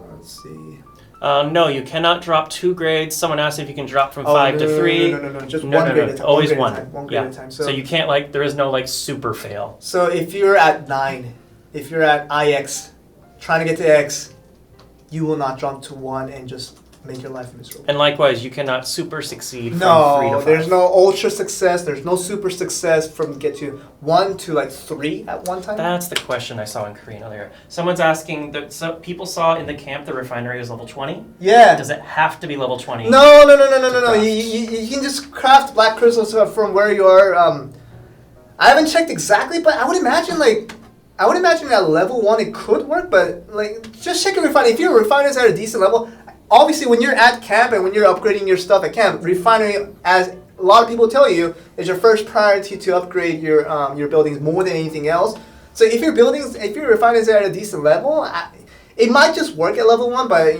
Let's see. No, you cannot drop 2 grades. Someone asked if you can drop from 5 to 3. No. Just one grade at a time. Always one. one. Grade at a time. One grade at a time. So you can't there is no super fail. So if you're at 9, if you're at IX, trying to get to X, you will not jump to 1 and just make your life miserable. And likewise, you cannot super succeed from 3 to 5. There's no ultra success. There's no super success from get to 1 to 3 at one time. That's the question I saw in Korean earlier. Someone's asking that some people saw in the camp the refinery is level 20. Yeah. Does it have to be level 20? No. You can just craft black crystals from where you are. I haven't checked exactly, but I would imagine at level 1 it could work, but just check your refinery. If your refinery is at a decent level, obviously when you're at camp and when you're upgrading your stuff at camp, refinery, as a lot of people tell you, is your first priority to upgrade your buildings more than anything else. So if your refinery is at a decent level, it might just work at level 1, but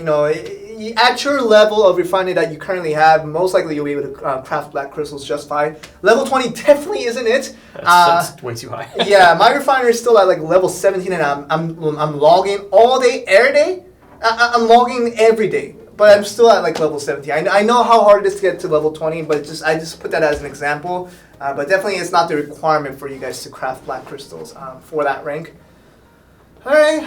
at your level of refinery that you currently have, most likely you'll be able to craft black crystals just fine. Level 20 definitely isn't it. That's way too high. Yeah, my refinery is still at level 17, and I'm logging all day, every day. I'm logging every day, but I'm still at level 17. I know how hard it is to get to level 20, but I just put that as an example. But definitely it's not the requirement for you guys to craft black crystals for that rank. Alright,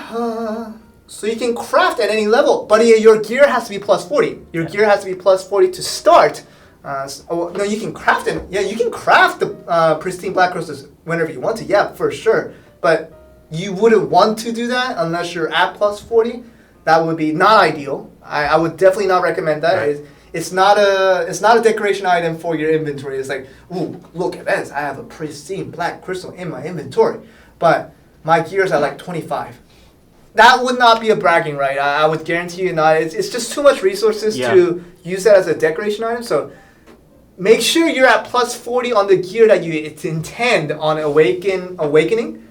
so you can craft at any level, but your gear has to be plus 40. Your gear has to be plus 40 to start. No, you can craft it. Yeah, you can craft the pristine black crystals whenever you want to. Yeah, for sure. But you wouldn't want to do that unless you're at plus 40. That would be not ideal. I would definitely not recommend that. Right. It's not a decoration item for your inventory. It's like, ooh, look at this. I have a pristine black crystal in my inventory. But my gear's at 25. That would not be a bragging right. I would guarantee you not. It's just too much resources to use that as a decoration item. So make sure you're at plus 40 on the gear that you intend on awakening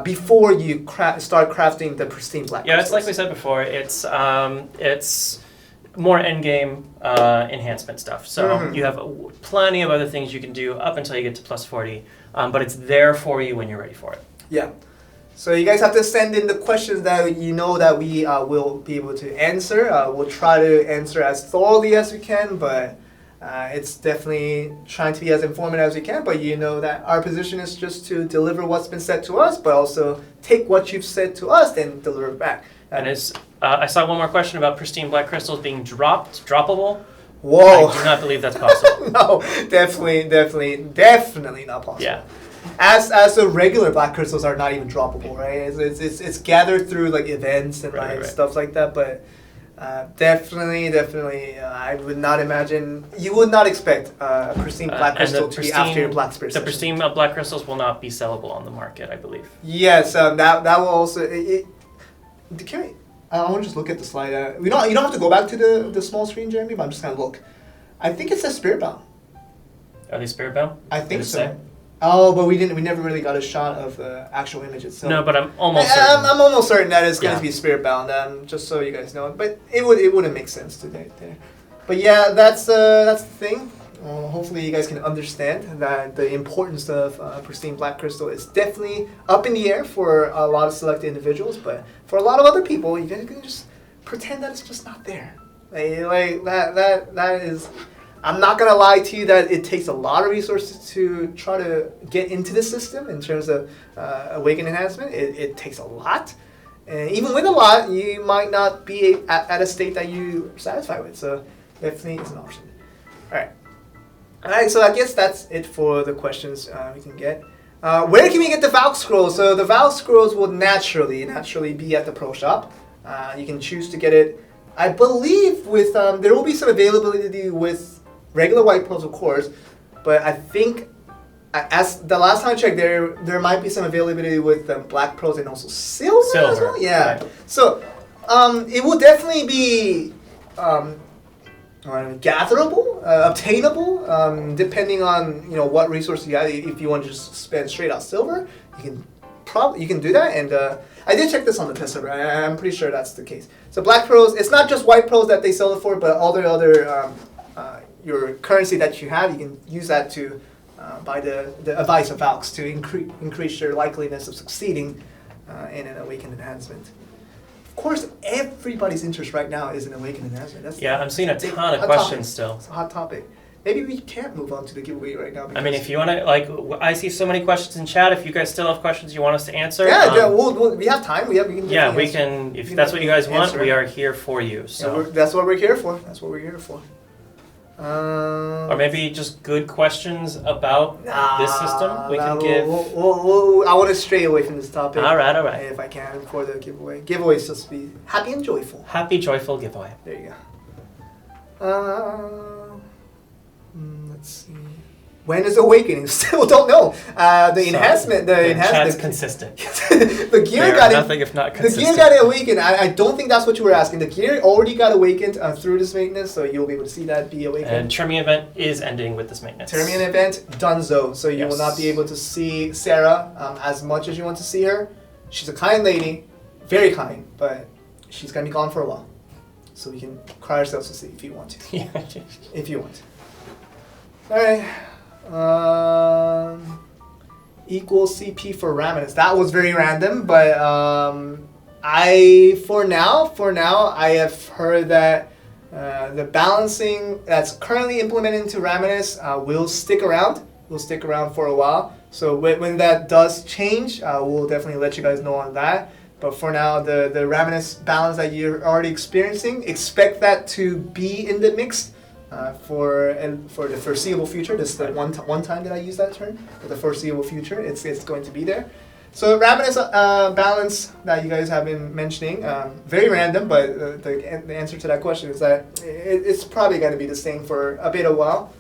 before you start crafting the pristine black crystals. It's like we said before. It's more endgame enhancement stuff. So you have plenty of other things you can do up until you get to plus 40, but it's there for you when you're ready for it. Yeah. So you guys have to send in the questions that you know that we will be able to answer. We'll try to answer as thoroughly as we can, but it's definitely trying to be as informative as we can. But you know that our position is just to deliver what's been said to us, but also take what you've said to us and deliver it back. And I saw one more question about pristine black crystals being droppable. Whoa! I do not believe that's possible. No, definitely not possible. Yeah. As the regular black crystals are not even droppable, right? It's gathered through events and stuff like that, but definitely, I would not imagine, you would not expect a pristine black crystal to be after your black spirit session. The pristine black crystals will not be sellable on the market, I believe. Yes, that will also. I want to just look at the slide. You don't have to go back to the small screen, Jeremy, but I'm just gonna look. I think it says spirit bound. Are they spirit bound? I think so. Say? Oh, but we never really got a shot of the actual image itself. No, but I'm almost certain. I'm almost certain that it's going to be spirit bound. Just so you guys know, but it wouldn't make sense to there. But yeah, that's the thing. Hopefully, you guys can understand that the importance of pristine black crystal is definitely up in the air for a lot of selected individuals. But for a lot of other people, you guys can just pretend that it's just not there. Like that is. I'm not going to lie to you that it takes a lot of resources to try to get into the system in terms of awaken enhancement. It takes a lot. And even with a lot, you might not be at a state that you're satisfied with. So definitely it's an option. All right, so I guess that's it for the questions we can get. Where can we get the Valk Scrolls? So the Valk Scrolls will naturally be at the Pro Shop. You can choose to get it. I believe with there will be some availability with regular white pearls, of course, but I think as the last time I checked, there might be some availability with black pearls and also silver as well. Yeah, right. So it will definitely be gatherable, obtainable, depending on what resources you have. If you want to just spend straight out silver, you can do that. And I did check this on the test server. I'm pretty sure that's the case. So black pearls, it's not just white pearls that they sell it for, but all the other your currency that you have, you can use that to buy the advice of Valks to increase your likeliness of succeeding in an Awakened enhancement. Of course, everybody's interest right now is in Awakened enhancement. That's I'm seeing a ton of hot questions topic. still. It's a hot topic. Maybe we can't move on to the giveaway right now. I mean, if you want to, I see so many questions in chat. If you guys still have questions you want us to answer, we have time. We can. We can. If that's what you guys want, we are here for you. So that's what we're here for. Or maybe just good questions about this system. We can give. I want to stray away from this topic. All right. If I can, for the giveaway. Giveaway is supposed to be happy and joyful. Happy, joyful giveaway. There you go. Let's see. When is Awakening? Still don't know. The enhancement. Chat's consistent. The gear got nothing if not consistent. The gear got awakened. I don't think that's what you were asking. The gear already got awakened through this maintenance, so you'll be able to see that be awakened. And Termian event is ending with this maintenance. Termian event donezo. So you will not be able to see Sarah as much as you want to see her. She's a kind lady, very kind, but she's gonna be gone for a while. So we can cry ourselves to sleep if you want to. If you want. All right. Equal CP for Raminus. That was very random, but for now I have heard that the balancing that's currently implemented into Raminus will stick around. Will stick around for a while. So when that does change, we'll definitely let you guys know on that. But for now, the Raminus balance that you're already experiencing, expect that to be in the mix. For the foreseeable future. This is the one time that I use that term. For the foreseeable future, it's going to be there. So Raminus balance that you guys have been mentioning, very random, but the answer to that question is that it's probably going to be the same for a bit of a while.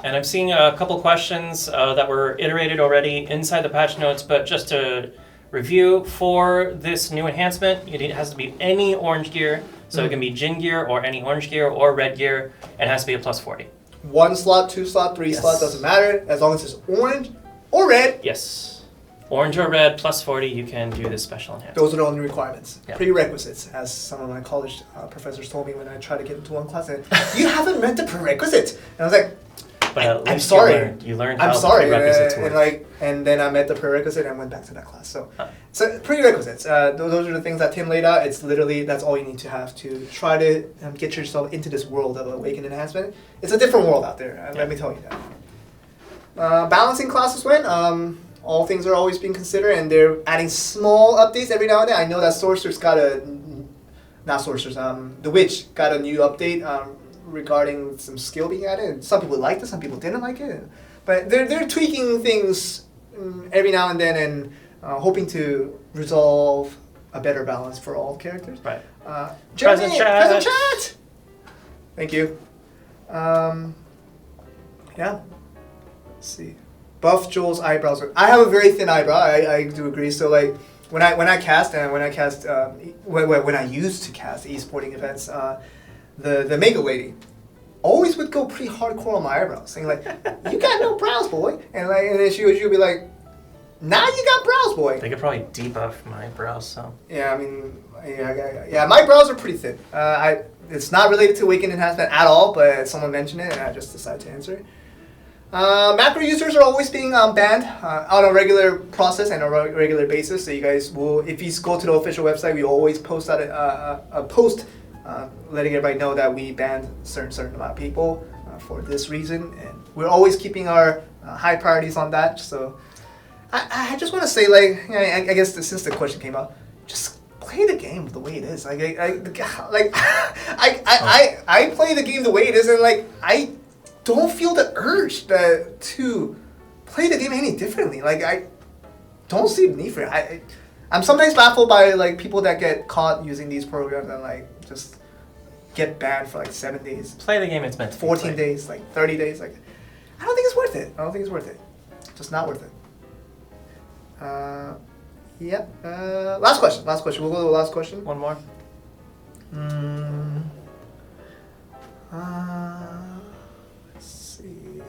And I'm seeing a couple questions that were iterated already inside the patch notes, but just to review, for this new enhancement, it has to be any orange gear. So it can be Jin gear or any orange gear or red gear. It has to be a plus 40. 1 slot, 2 slot, 3 slot, doesn't matter. As long as it's orange or red. Yes. Orange or red plus 40, you can do this special enhancement. Those are the only requirements. Yeah. Prerequisites, as some of my college professors told me when I tried to get into one class. You haven't read the prerequisites. And I was like, but I'm sorry. You learned how the prerequisites work. And then I met the prerequisite and went back to that class. So prerequisites, those are the things that Tim laid out. It's literally, that's all you need to have to try to get yourself into this world of Awakened Enhancement. It's a different world out there, let me tell you that. Balancing classes when, all things are always being considered, and they're adding small updates every now and then. I know that Sorcerer's got the Witch got a new update regarding some skill being added. Some people liked it, some people didn't like it. But they're tweaking things every now and then and hoping to resolve a better balance for all characters. Right. Present chat. Present chat! Thank you. Yeah. Let's see. Buff Joel's eyebrows. I have a very thin eyebrow. I do agree. So like when I used to cast e-sporting events, the Mega Lady always would go pretty hardcore on my eyebrows, saying like, "You got no brows, boy," and then she would be like, "Now you got brows, boy." They could probably debuff my brows, so. Yeah, I mean, yeah. My brows are pretty thin. It's not related to Awakened Enhancement at all, but someone mentioned it, and I just decided to answer it. Macro users are always being banned on a regular process and a regular basis. So you guys will, if you go to the official website, we always post out a post letting everybody know that we banned certain amount of people for this reason, and we're always keeping our high priorities on that. So I just want to say, like, I guess since the question came up, just play the game the way it is. I play the game the way it is, and like I don't feel the urge to play the game any differently. Like I don't see the need for it. I'm sometimes baffled by like people that get caught using these programs and like just get banned for like 7 days. Play the game it's meant to be 14 days, like 30 days. Like I don't think it's worth it. Just not worth it. Yep. Last question. We'll go to the last question. One more. Let's see.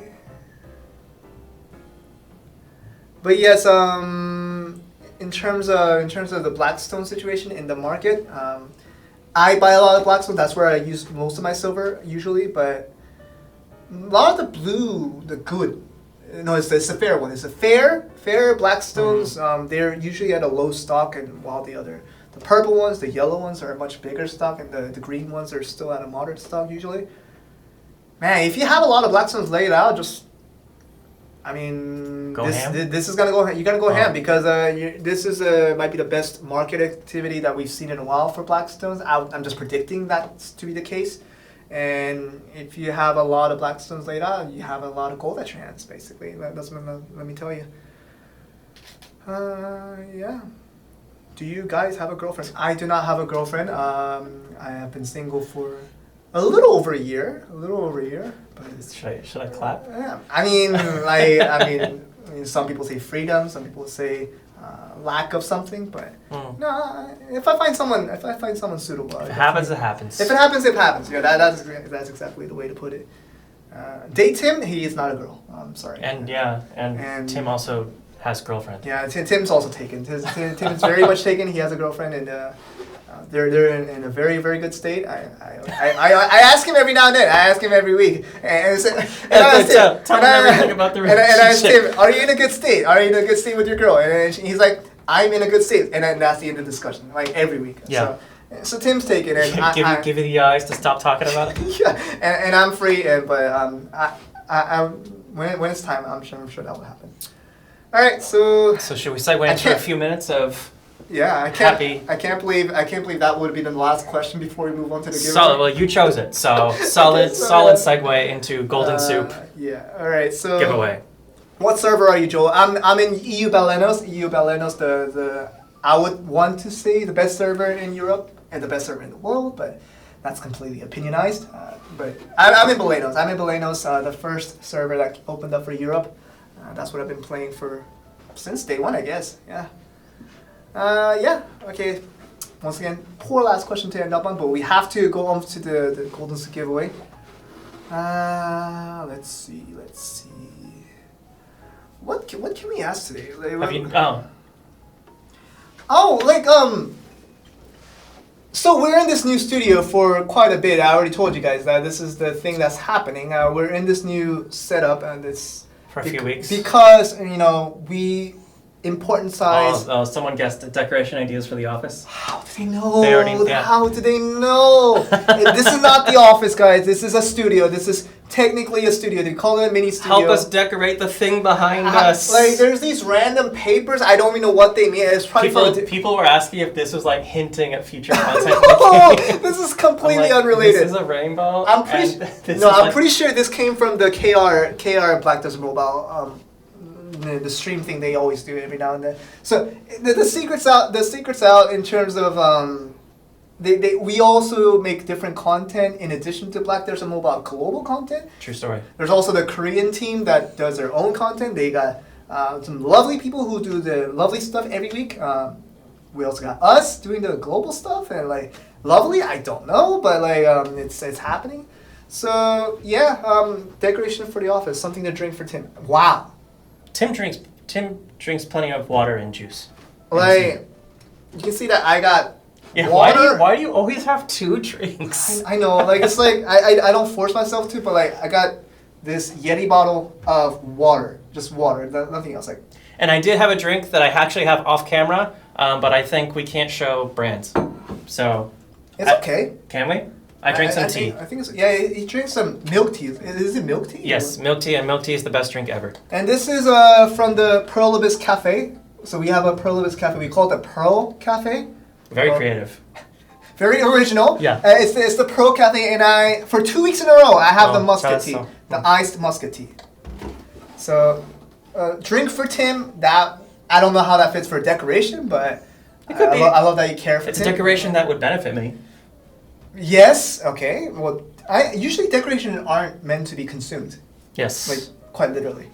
But yes, in terms of the Blackstone situation in the market, I buy a lot of Blackstone. That's where I use most of my silver usually. But a lot of the blue, the good, No, it's the fair one. It's a fair Blackstones. They're usually at a low stock, and while the purple ones, the yellow ones are a much bigger stock, and the green ones are still at a moderate stock usually. Man, if you have a lot of Blackstones laid out, just this is gonna go. You gotta go ham because this is might be the best market activity that we've seen in a while for Blackstones. I'm just predicting that to be the case. And if you have a lot of Blackstones laid out, you have a lot of gold at your hands, basically. Let me tell you. Yeah. Do you guys have a girlfriend? I do not have a girlfriend. I have been single for a little over a year. But Should I clap? Yeah. I mean, some people say freedom. Some people say lack of something. But no, if I find someone suitable, If it happens, it happens. If it happens, it happens. Yeah, that's exactly the way to put it. Date Tim. He is not a girl. I'm sorry. And Tim also has girlfriend. Yeah, Tim's also taken. Tim is very much taken. He has a girlfriend, and they're in a very, very good state. I ask him every now and then. I ask him every week, and tell him everything about the relationship. And I ask him, "Are you in a good state? Are you in a good state with your girl?" And he's like, "I'm in a good state," and then that's the end of the discussion. Like every week. Yeah. So Tim's taken, and give you the eyes to stop talking about it. Yeah, and I'm free, but when it's time, I'm sure that will happen. All right, so should we segue into a few minutes of? Yeah, I can't believe that would be the last question before we move on to the giveaway. Solid. Well, you chose it, so solid segue into Golden Soup. Yeah. All right. So giveaway. What server are you, Joel? I'm in EU Balenos. The I would want to say the best server in Europe and the best server in the world, but that's completely opinionized. But I'm in Balenos. The first server that opened up for Europe. That's what I've been playing for since day one, I guess. Yeah. Yeah. Okay. Once again, poor last question to end up on, but we have to go on to the Golden Soup giveaway. Let's see. What can we ask today? So we're in this new studio for quite a bit. I already told you guys that this is the thing that's happening. We're in this new setup, and it's for a few weeks because we important size. Oh, someone guessed decoration ideas for the office. How do they know? How do they know? This is not the office, guys. This is a studio. This is technically a studio. They call it a mini studio. Help us decorate the thing behind us. Like, there's these random papers. I don't even know what they mean. It's probably people were asking if this was like hinting at future content. No, this is completely unrelated. This is a rainbow. I'm pretty sure this came from the KR Black Desert Mobile. The stream thing they always do every now and then. So the secret's out in terms of we also make different content in addition to Black Desert Mobile global content. True story. There's also the Korean team that does their own content. They got some lovely people who do the lovely stuff every week. We also got us doing the global stuff, and like lovely, I don't know, but like it's happening. So yeah, decoration for the office, something to drink for Tim. Wow. Tim drinks plenty of water and juice. Like, you can see that I got water. Why do you always have two drinks? I know, like it's like I don't force myself to, but like I got this Yeti bottle of water, just water, nothing else. Like. And I did have a drink that I actually have off camera, but I think we can't show brands, so. It's okay. Can we? I drink some tea. I think it's, yeah, he drinks some milk tea. Is it milk tea? Yes, milk tea, and milk tea is the best drink ever. And this is from the Pearl Abyss Cafe. So we have a Pearl Abyss Cafe. We call it the Pearl Cafe. Very creative. Very original. Yeah. It's the Pearl Cafe, and for 2 weeks in a row, I have the muscat tea, the iced muscat tea. So, drink for Tim. That I don't know how that fits for decoration, but it could be. I love that you care for Tim. It's a decoration that would benefit me. Yes. Okay. Well, usually decorations aren't meant to be consumed. Yes. Like quite literally.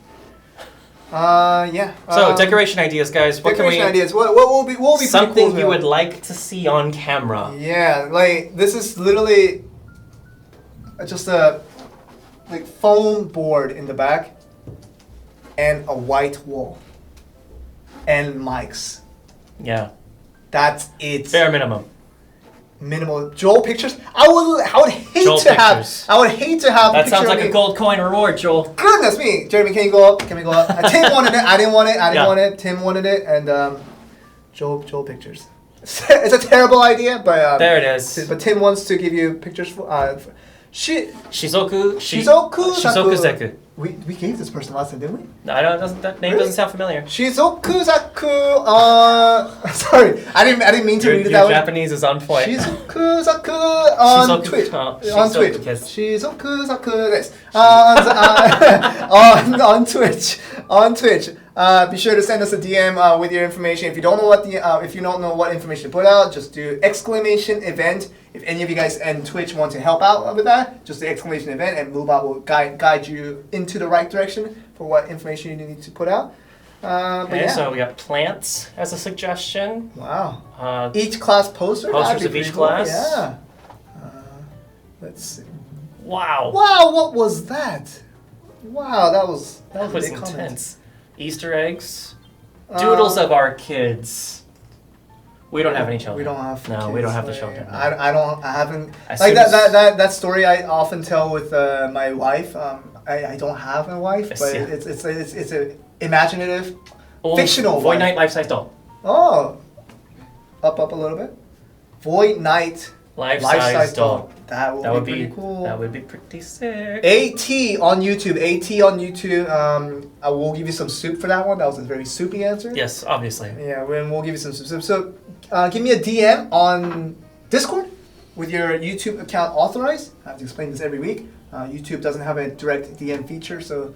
Yeah. So decoration ideas, guys. What decoration ideas. What will be something cool you would like to see on camera? Yeah. Like this is literally just a foam board in the back and a white wall and mics. Yeah. That's it. Bare minimum. minimal Joel pictures. I would hate Joel to have. pictures. I would hate to have. That picture sounds of like me. a gold coin reward, Joel. Goodness me, Jeremy, can you go up? Can we go up? Tim wanted it. I didn't want it. I didn't Yeah. want it. Tim wanted it, and Joel pictures. It's a terrible idea, but There it is. But Tim wants to give you pictures for. Shizoku Shizoku Zeku. We gave this person last time, didn't we? No, that name doesn't sound familiar. Shizoku Zaku. Sorry, I didn't mean to Your read it that way. Japanese is on point. Shizoku Zaku on Shizoku- Twitch. oh, On Shizoku Twitch. kiss. Shizoku Zaku this. On Twitch. On Twitch. Be sure to send us a DM with your information. If you don't know what information to put out, just do exclamation event. If any of you guys and Twitch want to help out with that, just the exclamation event, and Mubot will guide you into the right direction for what information you need to put out. But Okay, yeah. so we got plants as a suggestion. Wow. Each Each class poster. Posters That'd be of each pretty cool. class. Yeah. Let's see. Wow. Wow, what was that? Wow, that was That a was big comment. intense. Easter eggs. Doodles of our kids. We don't have any children. We don't have. No, kids, we don't have the like, children. no. I haven't. As Like soon that, as- that story I often tell with my wife. I don't have a wife, Yes, but yeah. it's a imaginative. Oh, fictional Void one. Knight life-size doll. Oh, up a little bit. Void Knight Life-size doll. That would That would be be pretty cool. That would be pretty sick. AT on YouTube. AT on YouTube. I will give you some soup for that one. That was a very soupy answer. Yes, obviously. Yeah, we'll give you some soup. So, give me a DM on Discord with your YouTube account authorized. I have to explain this every week. YouTube doesn't have a direct DM feature, so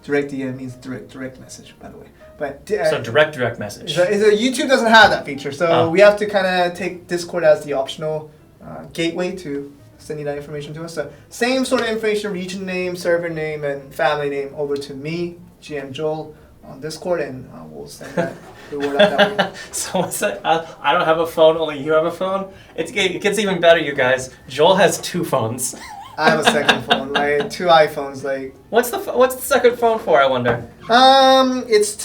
direct DM means direct message, by the way. But So direct message. YouTube doesn't have that feature, so Oh. we have to kind of take Discord as the optional gateway to sending that information to us. So same sort of information, region name, server name, and family name over to me, GM Joel, on Discord, and we'll send that the word out that way. So what's that? I don't have a phone. Only you have a phone. It gets even better, you guys. Joel has 2 phones. I have a second phone, like 2 iPhones, like. What's the second phone for? I wonder. It's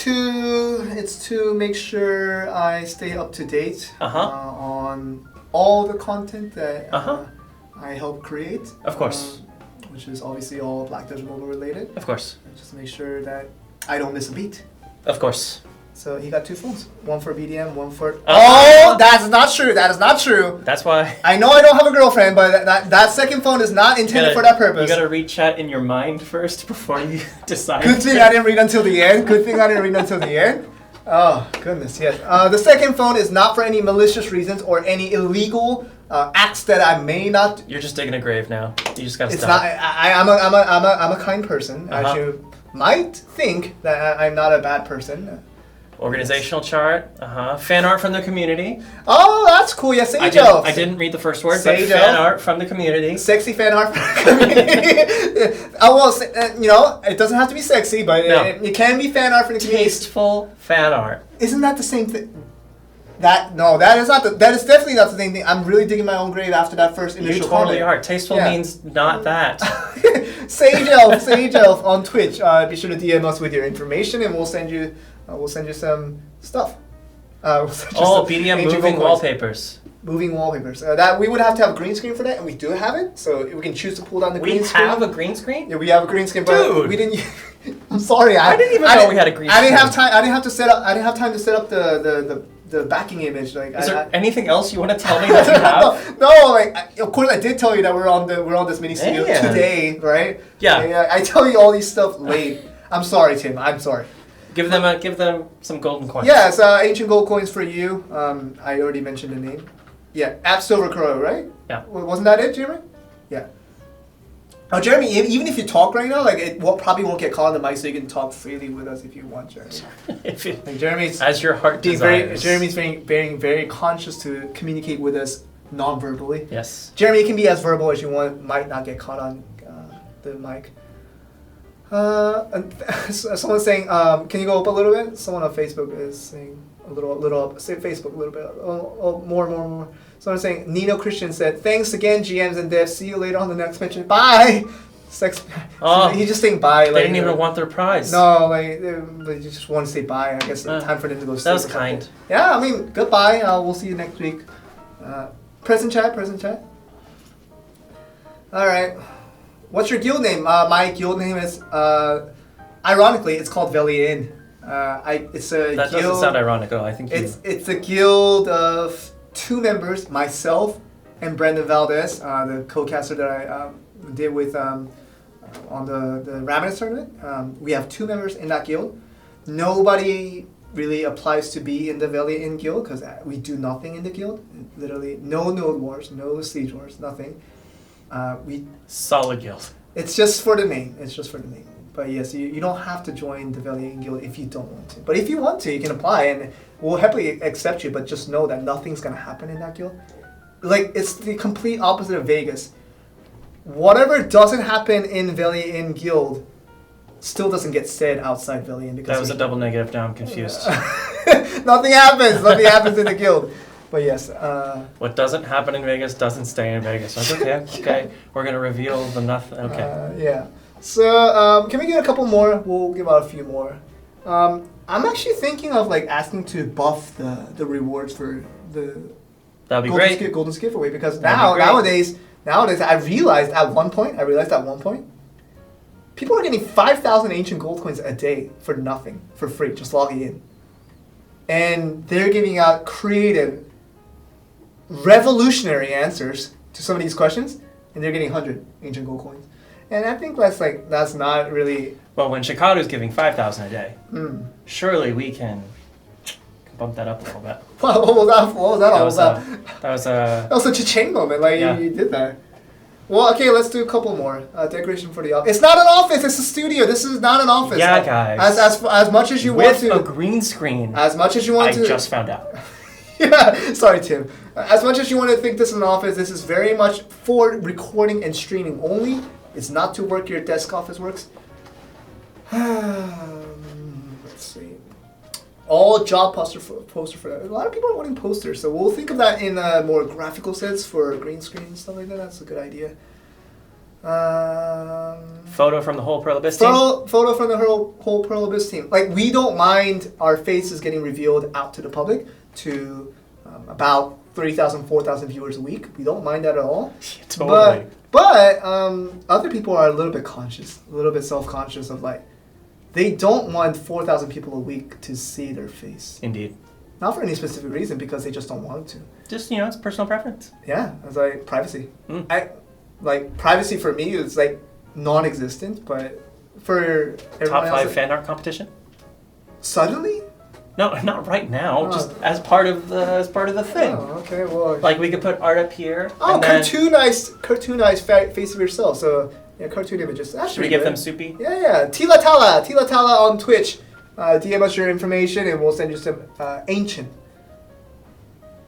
to make sure I stay up to date Uh-huh. on all the content that Uh-huh. I help create. Of course. Which is obviously all Black Desert Mobile related. Of course. Just to make sure that I don't miss a beat. Of course. So he got 2 phones, one for BDM, one for. Uh-huh. Oh, that's not true. That is not true. That's why. I know I don't have a girlfriend, but that second phone is not intended for that purpose. You gotta read chat in your mind first before you decide. Good thing I didn't read until the end. Good thing I didn't read until the end. Oh, goodness, yes. The second phone is not for any malicious reasons or any illegal acts that I may not. You're just digging a grave now. You just gotta It's stop. not. I'm a kind person. Uh-huh. As you might think that I'm not a bad person. Organizational chart. Fan art from the community. Oh, that's cool. Yeah, Sage I didn't read the first word, but Sage fan elf. art from the community. Sexy fan art for the community. It doesn't have to be sexy, but No. it can be fan art for the community. Tasteful fan art. Isn't that the same thing? That is not. That is definitely not the same thing. I'm really digging my own grave after that first You initial totally comment. are. Tasteful Yeah. means not that. Sage Elf on Twitch. Be sure to DM us with your information, and we'll send you some stuff. We'll send you Oh, some BDM ancient moving gold coins. wallpapers. Moving wallpapers. That we would have to have a green screen for that, and we do have it. So we can choose to pull down the We green screen. have a green screen? Yeah, we have a green screen, but Dude. we didn't. I'm sorry. I didn't even know we had a green I didn't have screen. time. I didn't have to set up. I didn't have time to set up the backing image. Like, Is there anything else you want to tell me that you have? No, of course I did tell you that we're on this mini studio Yeah. today, right? Yeah. I tell you all these stuff late. I'm sorry, Tim. I'm sorry. Give them some golden coins. Yes, ancient gold coins for you. I already mentioned the name. Yeah, at Silver Crow, right? Yeah. Wasn't that it, Jeremy? Yeah. Oh, Jeremy, even if you talk right now, like it probably won't get caught on the mic, so you can talk freely with us if you want, Jeremy. If you, Like Jeremy's as your heart being desires. Jeremy's very conscious to communicate with us non-verbally. Yes. Jeremy can be as verbal as you want, might not get caught on the mic. And someone's saying, can you go up a little bit? Someone on Facebook is saying a little up. Say Facebook a little bit. More. Someone's saying, Nino Christian said, thanks again, GMs and devs. See you later on the next mention. Bye! Sex. Oh, He's just saying bye. They didn't even want their prize. No, they just want to say bye. I guess it's time for them to go sleep. That was or something. kind. Yeah, I mean, goodbye. We'll see you next week. Present chat. All right. What's your guild name? My guild name is, ironically, it's called Velia Inn. It's a That guild. doesn't sound ironic at all. I think It's a guild of 2 members, myself and Brendan Valdez, the co-caster that I did with on the Ravenous tournament. We have 2 members in that guild. Nobody really applies to be in the Velia Inn guild because we do nothing in the guild. Literally, no node wars, no siege wars, nothing. Solid guild. It's just for the name. But yes, you don't have to join the Velia Inn guild if you don't want to. But if you want to, you can apply and we'll happily accept you. But just know that nothing's gonna happen in that guild. Like, it's the complete opposite of Vegas. Whatever doesn't happen in Velia Inn guild still doesn't get said outside Velia Inn because That was a double negative. Now I'm confused. Nothing happens. Nothing happens in the guild. But yes. What doesn't happen in Vegas doesn't stay in Vegas. Okay. Okay. We're gonna reveal the nothing. Okay. Yeah. So can we get a couple more? We'll give out a few more. I'm actually thinking of like asking to buff the rewards for the That'd be great. Golden giveaway because That'd be great. nowadays I realized at one point people are getting 5,000 ancient gold coins a day for nothing, for free, just logging in. And they're giving out creative, revolutionary answers to some of these questions, and they're getting 100 ancient gold coins. And I think that's not really... Well, when Chicago's giving 5,000 a day, surely we can bump that up a little bit. What was that all about? That was a... That was a cha-ching moment, like Yeah. you did that. Well, okay, let's do a couple more. Decoration for the office. It's not an office, it's a studio. This is not an office. Yeah, guys. As much as you want With to... a green screen. As much as you want to... I just found out. Yeah, sorry, Tim. As much as you want to think this is an office, this is very much for recording and streaming only. It's not to work your desk office works. Let's see. All job poster for that. A lot of people are wanting posters, so we'll think of that in more graphical sense for green screen and stuff like that. That's a good idea. Photo from the whole Pearl Abyss team. Photo from the whole Pearl Abyss team. Like, we don't mind our faces getting revealed out to the public to about 3,000, 4,000 viewers a week. We don't mind that at all. Totally. But other people are a little bit conscious, a little bit self-conscious of like, they don't want 4,000 people a week to see their face. Indeed. Not for any specific reason, because they just don't want to. Just, it's personal preference. Yeah, it's like privacy. Privacy for me is like non-existent, but for everyone Top 5 else, fan art competition? Suddenly? No, not right now. Just as part of the thing. Oh, okay, well. Like, we could put art up here. Oh, and then cartoonize face of yourself. So yeah, cartoon images. Should we give them soupy? Yeah. Tila Tala on Twitch. DM us your information and we'll send you some ancient.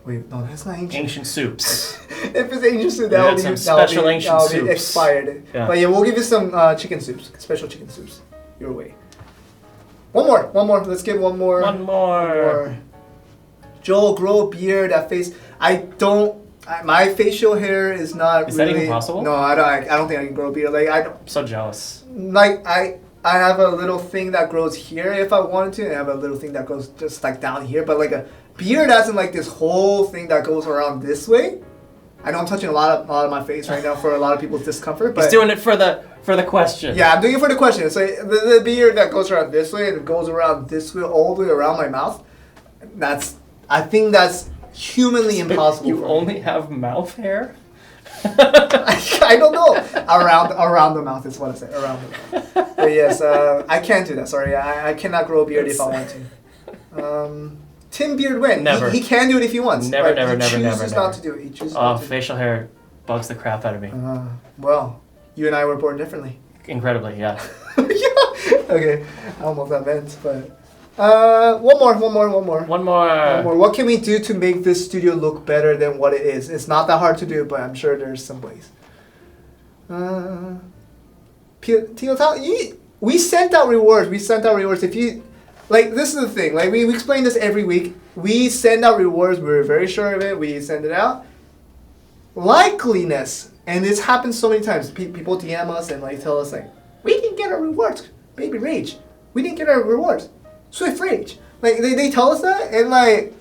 Wait, no, that's not ancient. Ancient soups. If it's ancient soup, We that'll got be some special ancient that'll be soups. expired. Yeah. But yeah, we'll give you some chicken soups, special chicken soups, your way. One more. Let's get one more. One more. Joel, grow a beard. That face. My facial hair is not. Is really, that even possible? No, I don't think I can grow a beard. Like I'm so jealous. I have a little thing that grows here if I wanted to, and I have a little thing that goes just like down here. But like a beard has like this whole thing that goes around this way. I know I'm touching a lot of my face right now for a lot of people's discomfort. But he's doing it for the question. Yeah, I'm doing it for the question. So the beard that goes around this way and it goes around this way all the way around my mouth. I think that's humanly impossible. You only have mouth hair? I don't know. Around the mouth is what I say. Around the mouth. But yes, I can't do that. Sorry, I cannot grow a beard if I want to. Tim Beard win. Never. He can do it if he wants. Never. He chooses not to do it. He chooses not to. Facial hair bugs the crap out of me. Well, you and I were born differently. Incredibly, yeah. Yeah. Okay, I almost got meant, but one more. What can we do to make this studio look better than what it is? It's not that hard to do, but I'm sure there's some ways. We sent out rewards. If you like, this is the thing. Like we explain this every week. We send out rewards. We're very sure of it. We send it out. Likeliness, and this happens so many times. People DM us and like tell us like, we didn't get our rewards. Baby Rage. We didn't get our rewards. Swift Rage. Like they tell us that, and like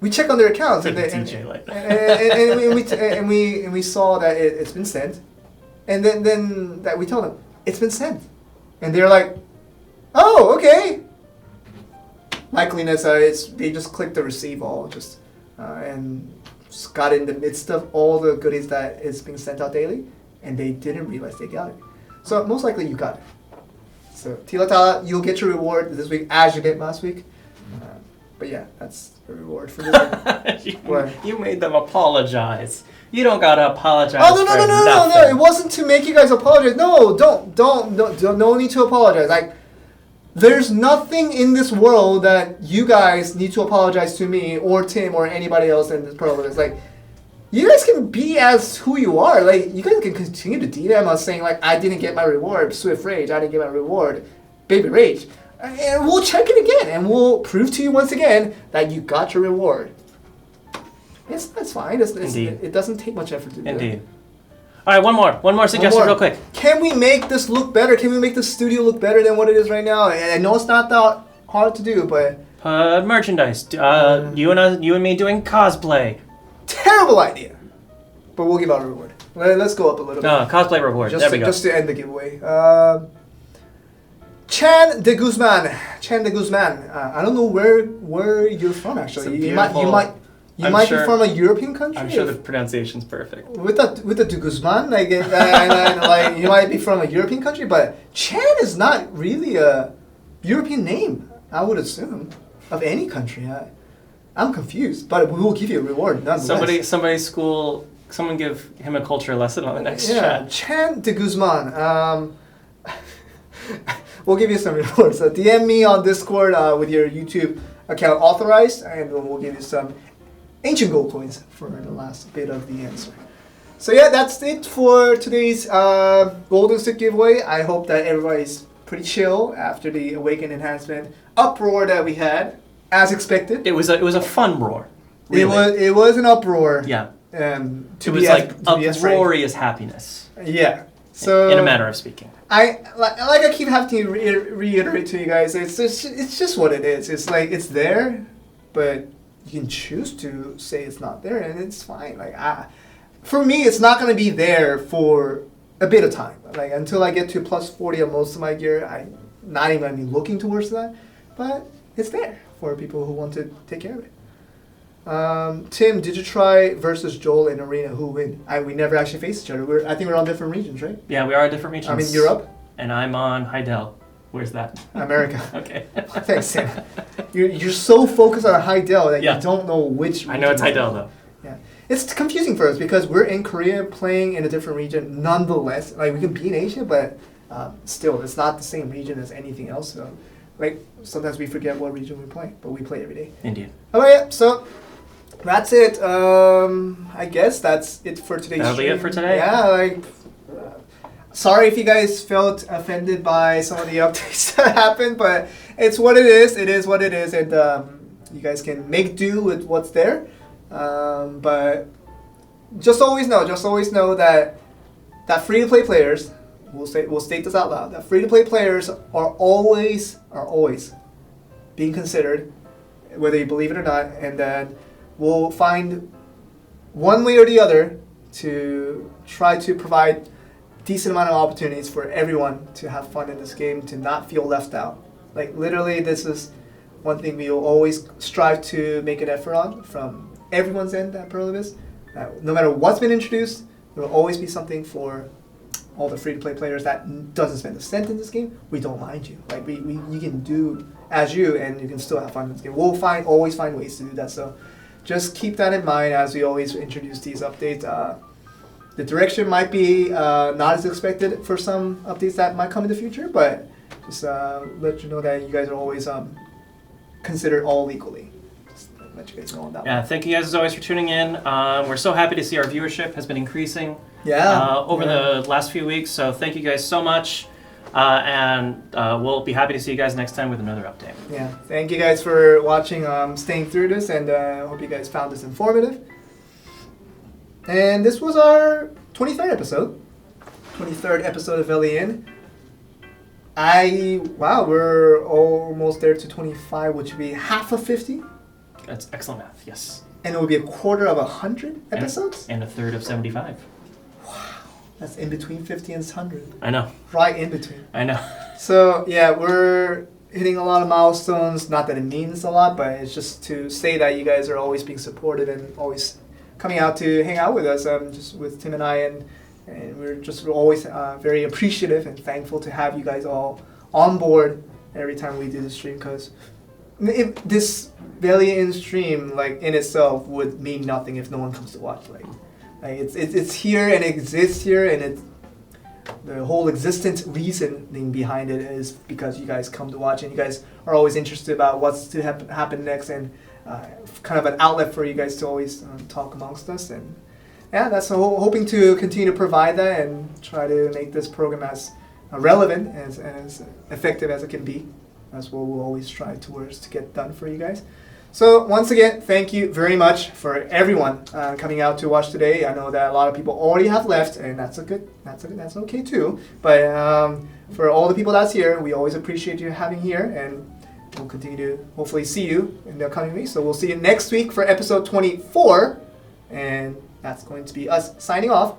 we check on their accounts and, TJ like that. and we saw that it's been sent, and then that we tell them it's been sent, and they're like, oh, okay. Likeliness, they just clicked the receive all and just got in the midst of all the goodies that is being sent out daily, and they didn't realize they got it. So most likely you got it. So Tilata, you'll get your reward this week as you did last week. But yeah, that's the reward for this week. You made them apologize. You don't gotta apologize. Oh no! It wasn't to make you guys apologize. No, don't no need to apologize. Like, there's nothing in this world that you guys need to apologize to me or Tim or anybody else in this program. It's like, you guys can be as who you are. Like, you guys can continue to DM us saying like, I didn't get my reward, Swift Rage. I didn't get my reward, Baby Rage. And we'll check it again, and we'll prove to you once again that you got your reward. That's fine. It doesn't take much effort to do. Indeed. All right, one more suggestion real quick. Can we make this look better? Can we make the studio look better than what it is right now? And I know it's not that hard to do, but... merchandise. You and me doing cosplay. Terrible idea. But we'll give out a reward. Let's go up a little bit. Cosplay reward. There we go. Just to end the giveaway. Chan de Guzman. I don't know where you're from, actually. You might be from a European country. I'm sure the pronunciation's perfect. With the de Guzman, like you might be from a European country, but Chan is not really a European name, I would assume, of any country. I'm confused, but we will give you a reward nonetheless. Someone give him a culture lesson on the next chat. Yeah, Chan de Guzman. We'll give you some rewards. So DM me on Discord with your YouTube account authorized, and we'll give you some ancient gold coins for the last bit of the answer. So yeah, that's it for today's Golden Stick giveaway. I hope that everybody's pretty chill after the Awaken Enhancement uproar that we had, as expected. It was a fun roar. Really. It was an uproar. Yeah. It was like uproarious happiness. Yeah. So in a manner of speaking. I keep having to reiterate to you guys, it's just what it is. It's like, it's there, but you can choose to say it's not there, and it's fine. Like, for me, it's not going to be there for a bit of time. Like, until I get to plus 40 on most of my gear, I'm not even going to be looking towards that. But it's there for people who want to take care of it. Tim, did you try versus Joel in Arena? Who win? We never actually faced each other. I think we're on different regions, right? Yeah, we are different regions. I'm in Europe. And I'm on Heidel. Where's that? America. Okay. Thanks, Tim. You're so focused on Heidel that you don't know which region. I know it's Heidel, though. Yeah. It's confusing for us because we're in Korea playing in a different region nonetheless. Like, we can be in Asia, but still, it's not the same region as anything else. So, like, sometimes we forget what region we play, but we play every day. Indeed. Oh, yeah. So... that's it. I guess that's it for today's That'll be it for today. Yeah, sorry if you guys felt offended by some of the updates that happened, but it's what it is. It is what it is, and you guys can make do with what's there. But just always know that free-to-play players, we'll state this out loud, that free-to-play players are always being considered, whether you believe it or not, and that we'll find one way or the other to try to provide decent amount of opportunities for everyone to have fun in this game, to not feel left out. Like, literally, this is one thing we will always strive to make an effort on from everyone's end at Perlibus. No matter what's been introduced, there will always be something for all the free-to-play players that doesn't spend a cent in this game. We don't mind you. Like, you can do as you, and you can still have fun in this game. We'll always find ways to do that. So just keep that in mind as we always introduce these updates. The direction might be not as expected for some updates that might come in the future, but just let you know that you guys are always considered all equally. Just let you guys know on that. Yeah, thank you guys as always for tuning in. We're so happy to see our viewership has been increasing over the last few weeks, so thank you guys so much. And we'll be happy to see you guys next time with another update. Yeah, thank you guys for watching, staying through this, and I hope you guys found this informative. And this was our 23rd episode. 23rd episode of Velia Inn. Wow, we're almost there to 25, which would be half of 50. That's excellent math. Yes. And it will be a quarter of 100 episodes? And a third of 75. That's in between 50 and 100. I know. Right in between. I know. So, yeah, we're hitting a lot of milestones. Not that it means a lot, but it's just to say that you guys are always being supportive and always coming out to hang out with us, just with Tim and I. And we're always very appreciative and thankful to have you guys all on board every time we do the stream, because this Velia Inn stream, like, in itself would mean nothing if no one comes to watch. Like it's here and it exists here, and it's the whole existence reasoning behind it is because you guys come to watch, and you guys are always interested about what's to happen next, and kind of an outlet for you guys to always talk amongst us. And yeah, that's hoping to continue to provide that and try to make this program as relevant and as effective as it can be. That's what we'll always try towards to get done for you guys. So once again, thank you very much for everyone coming out to watch today. I know that a lot of people already have left, and that's okay too. But for all the people that's here, we always appreciate you having here, and we'll continue to hopefully see you in the coming weeks. So we'll see you next week for episode 24, and that's going to be us signing off.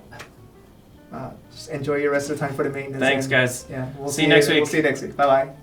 Just enjoy your rest of the time for the maintenance. Thanks, guys. Yeah, we'll see you next week. We'll see you next week. Bye bye.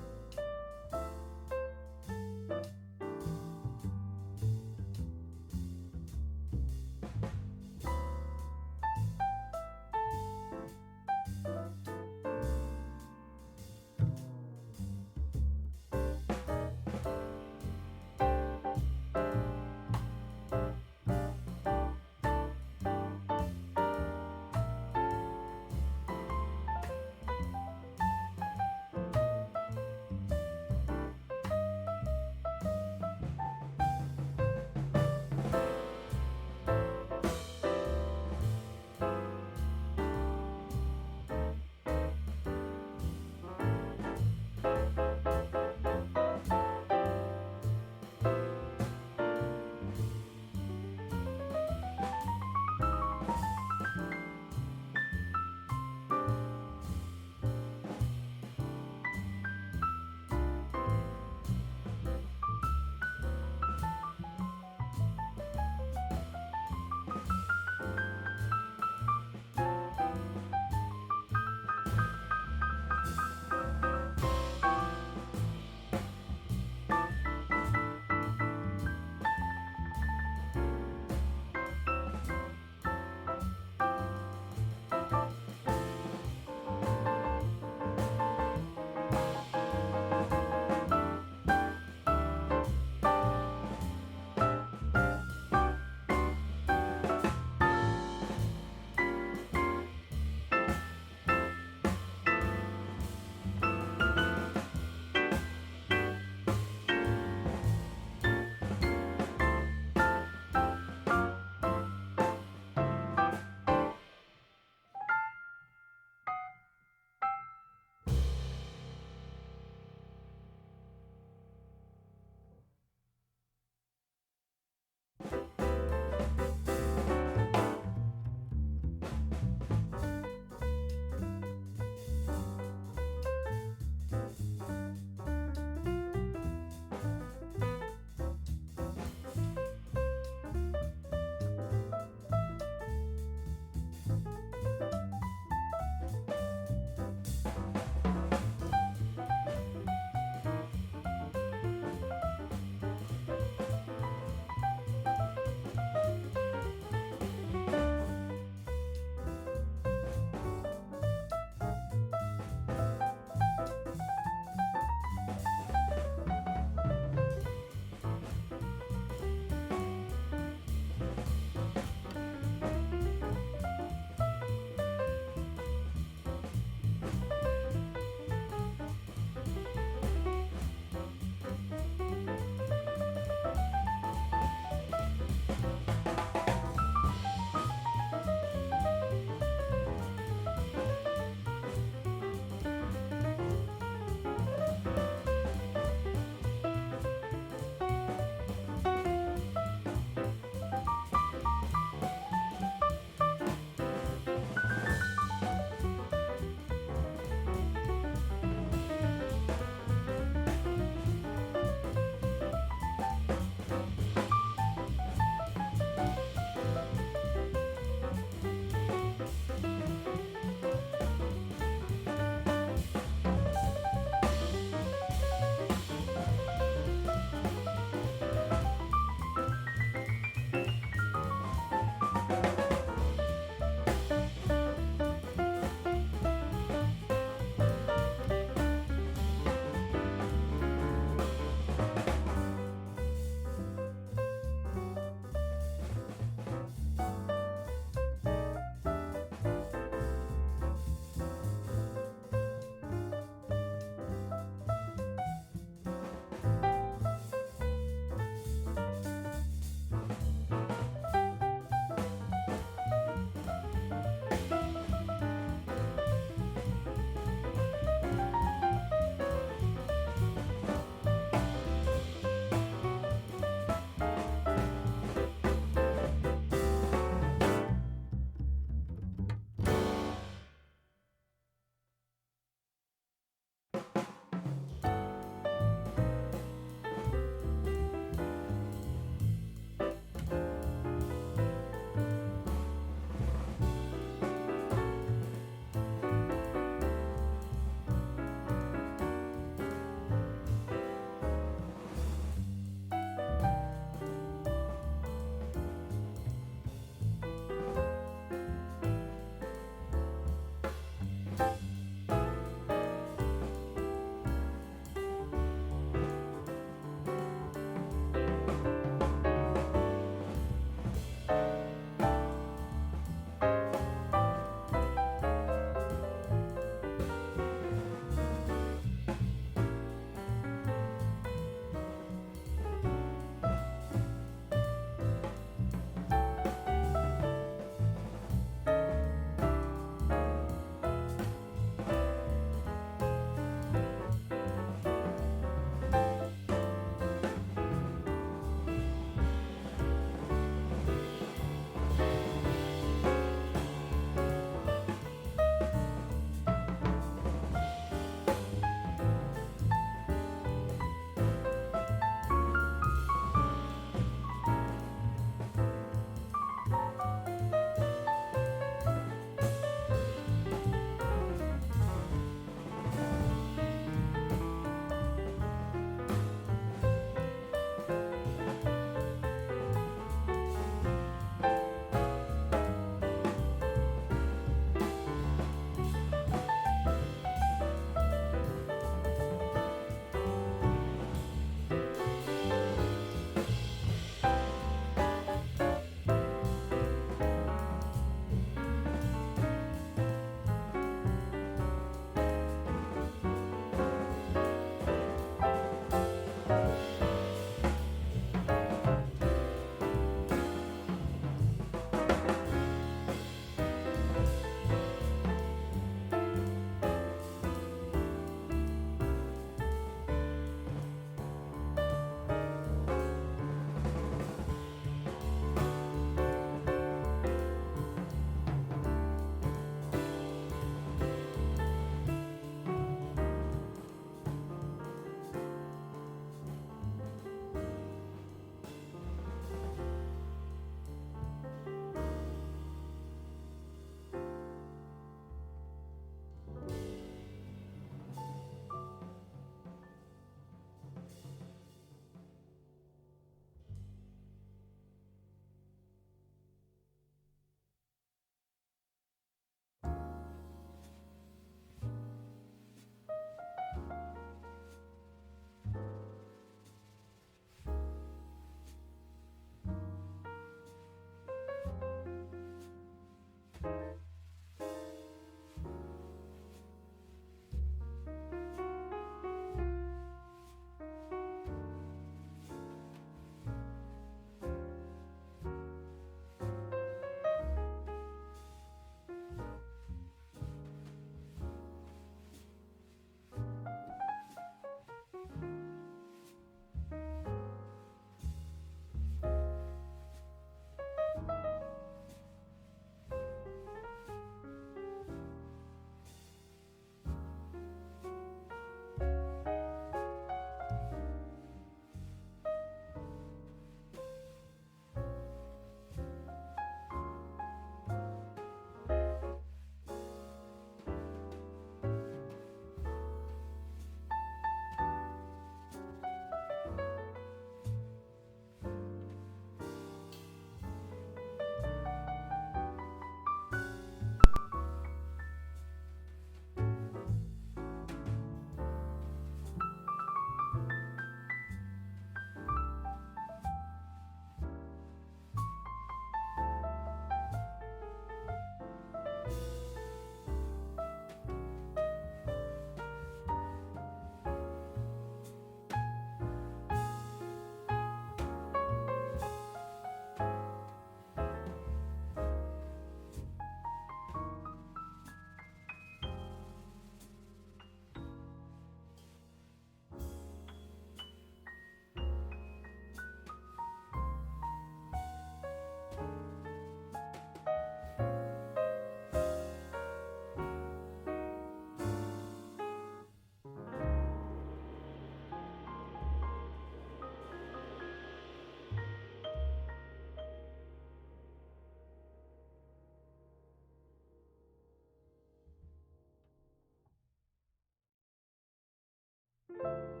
Bye.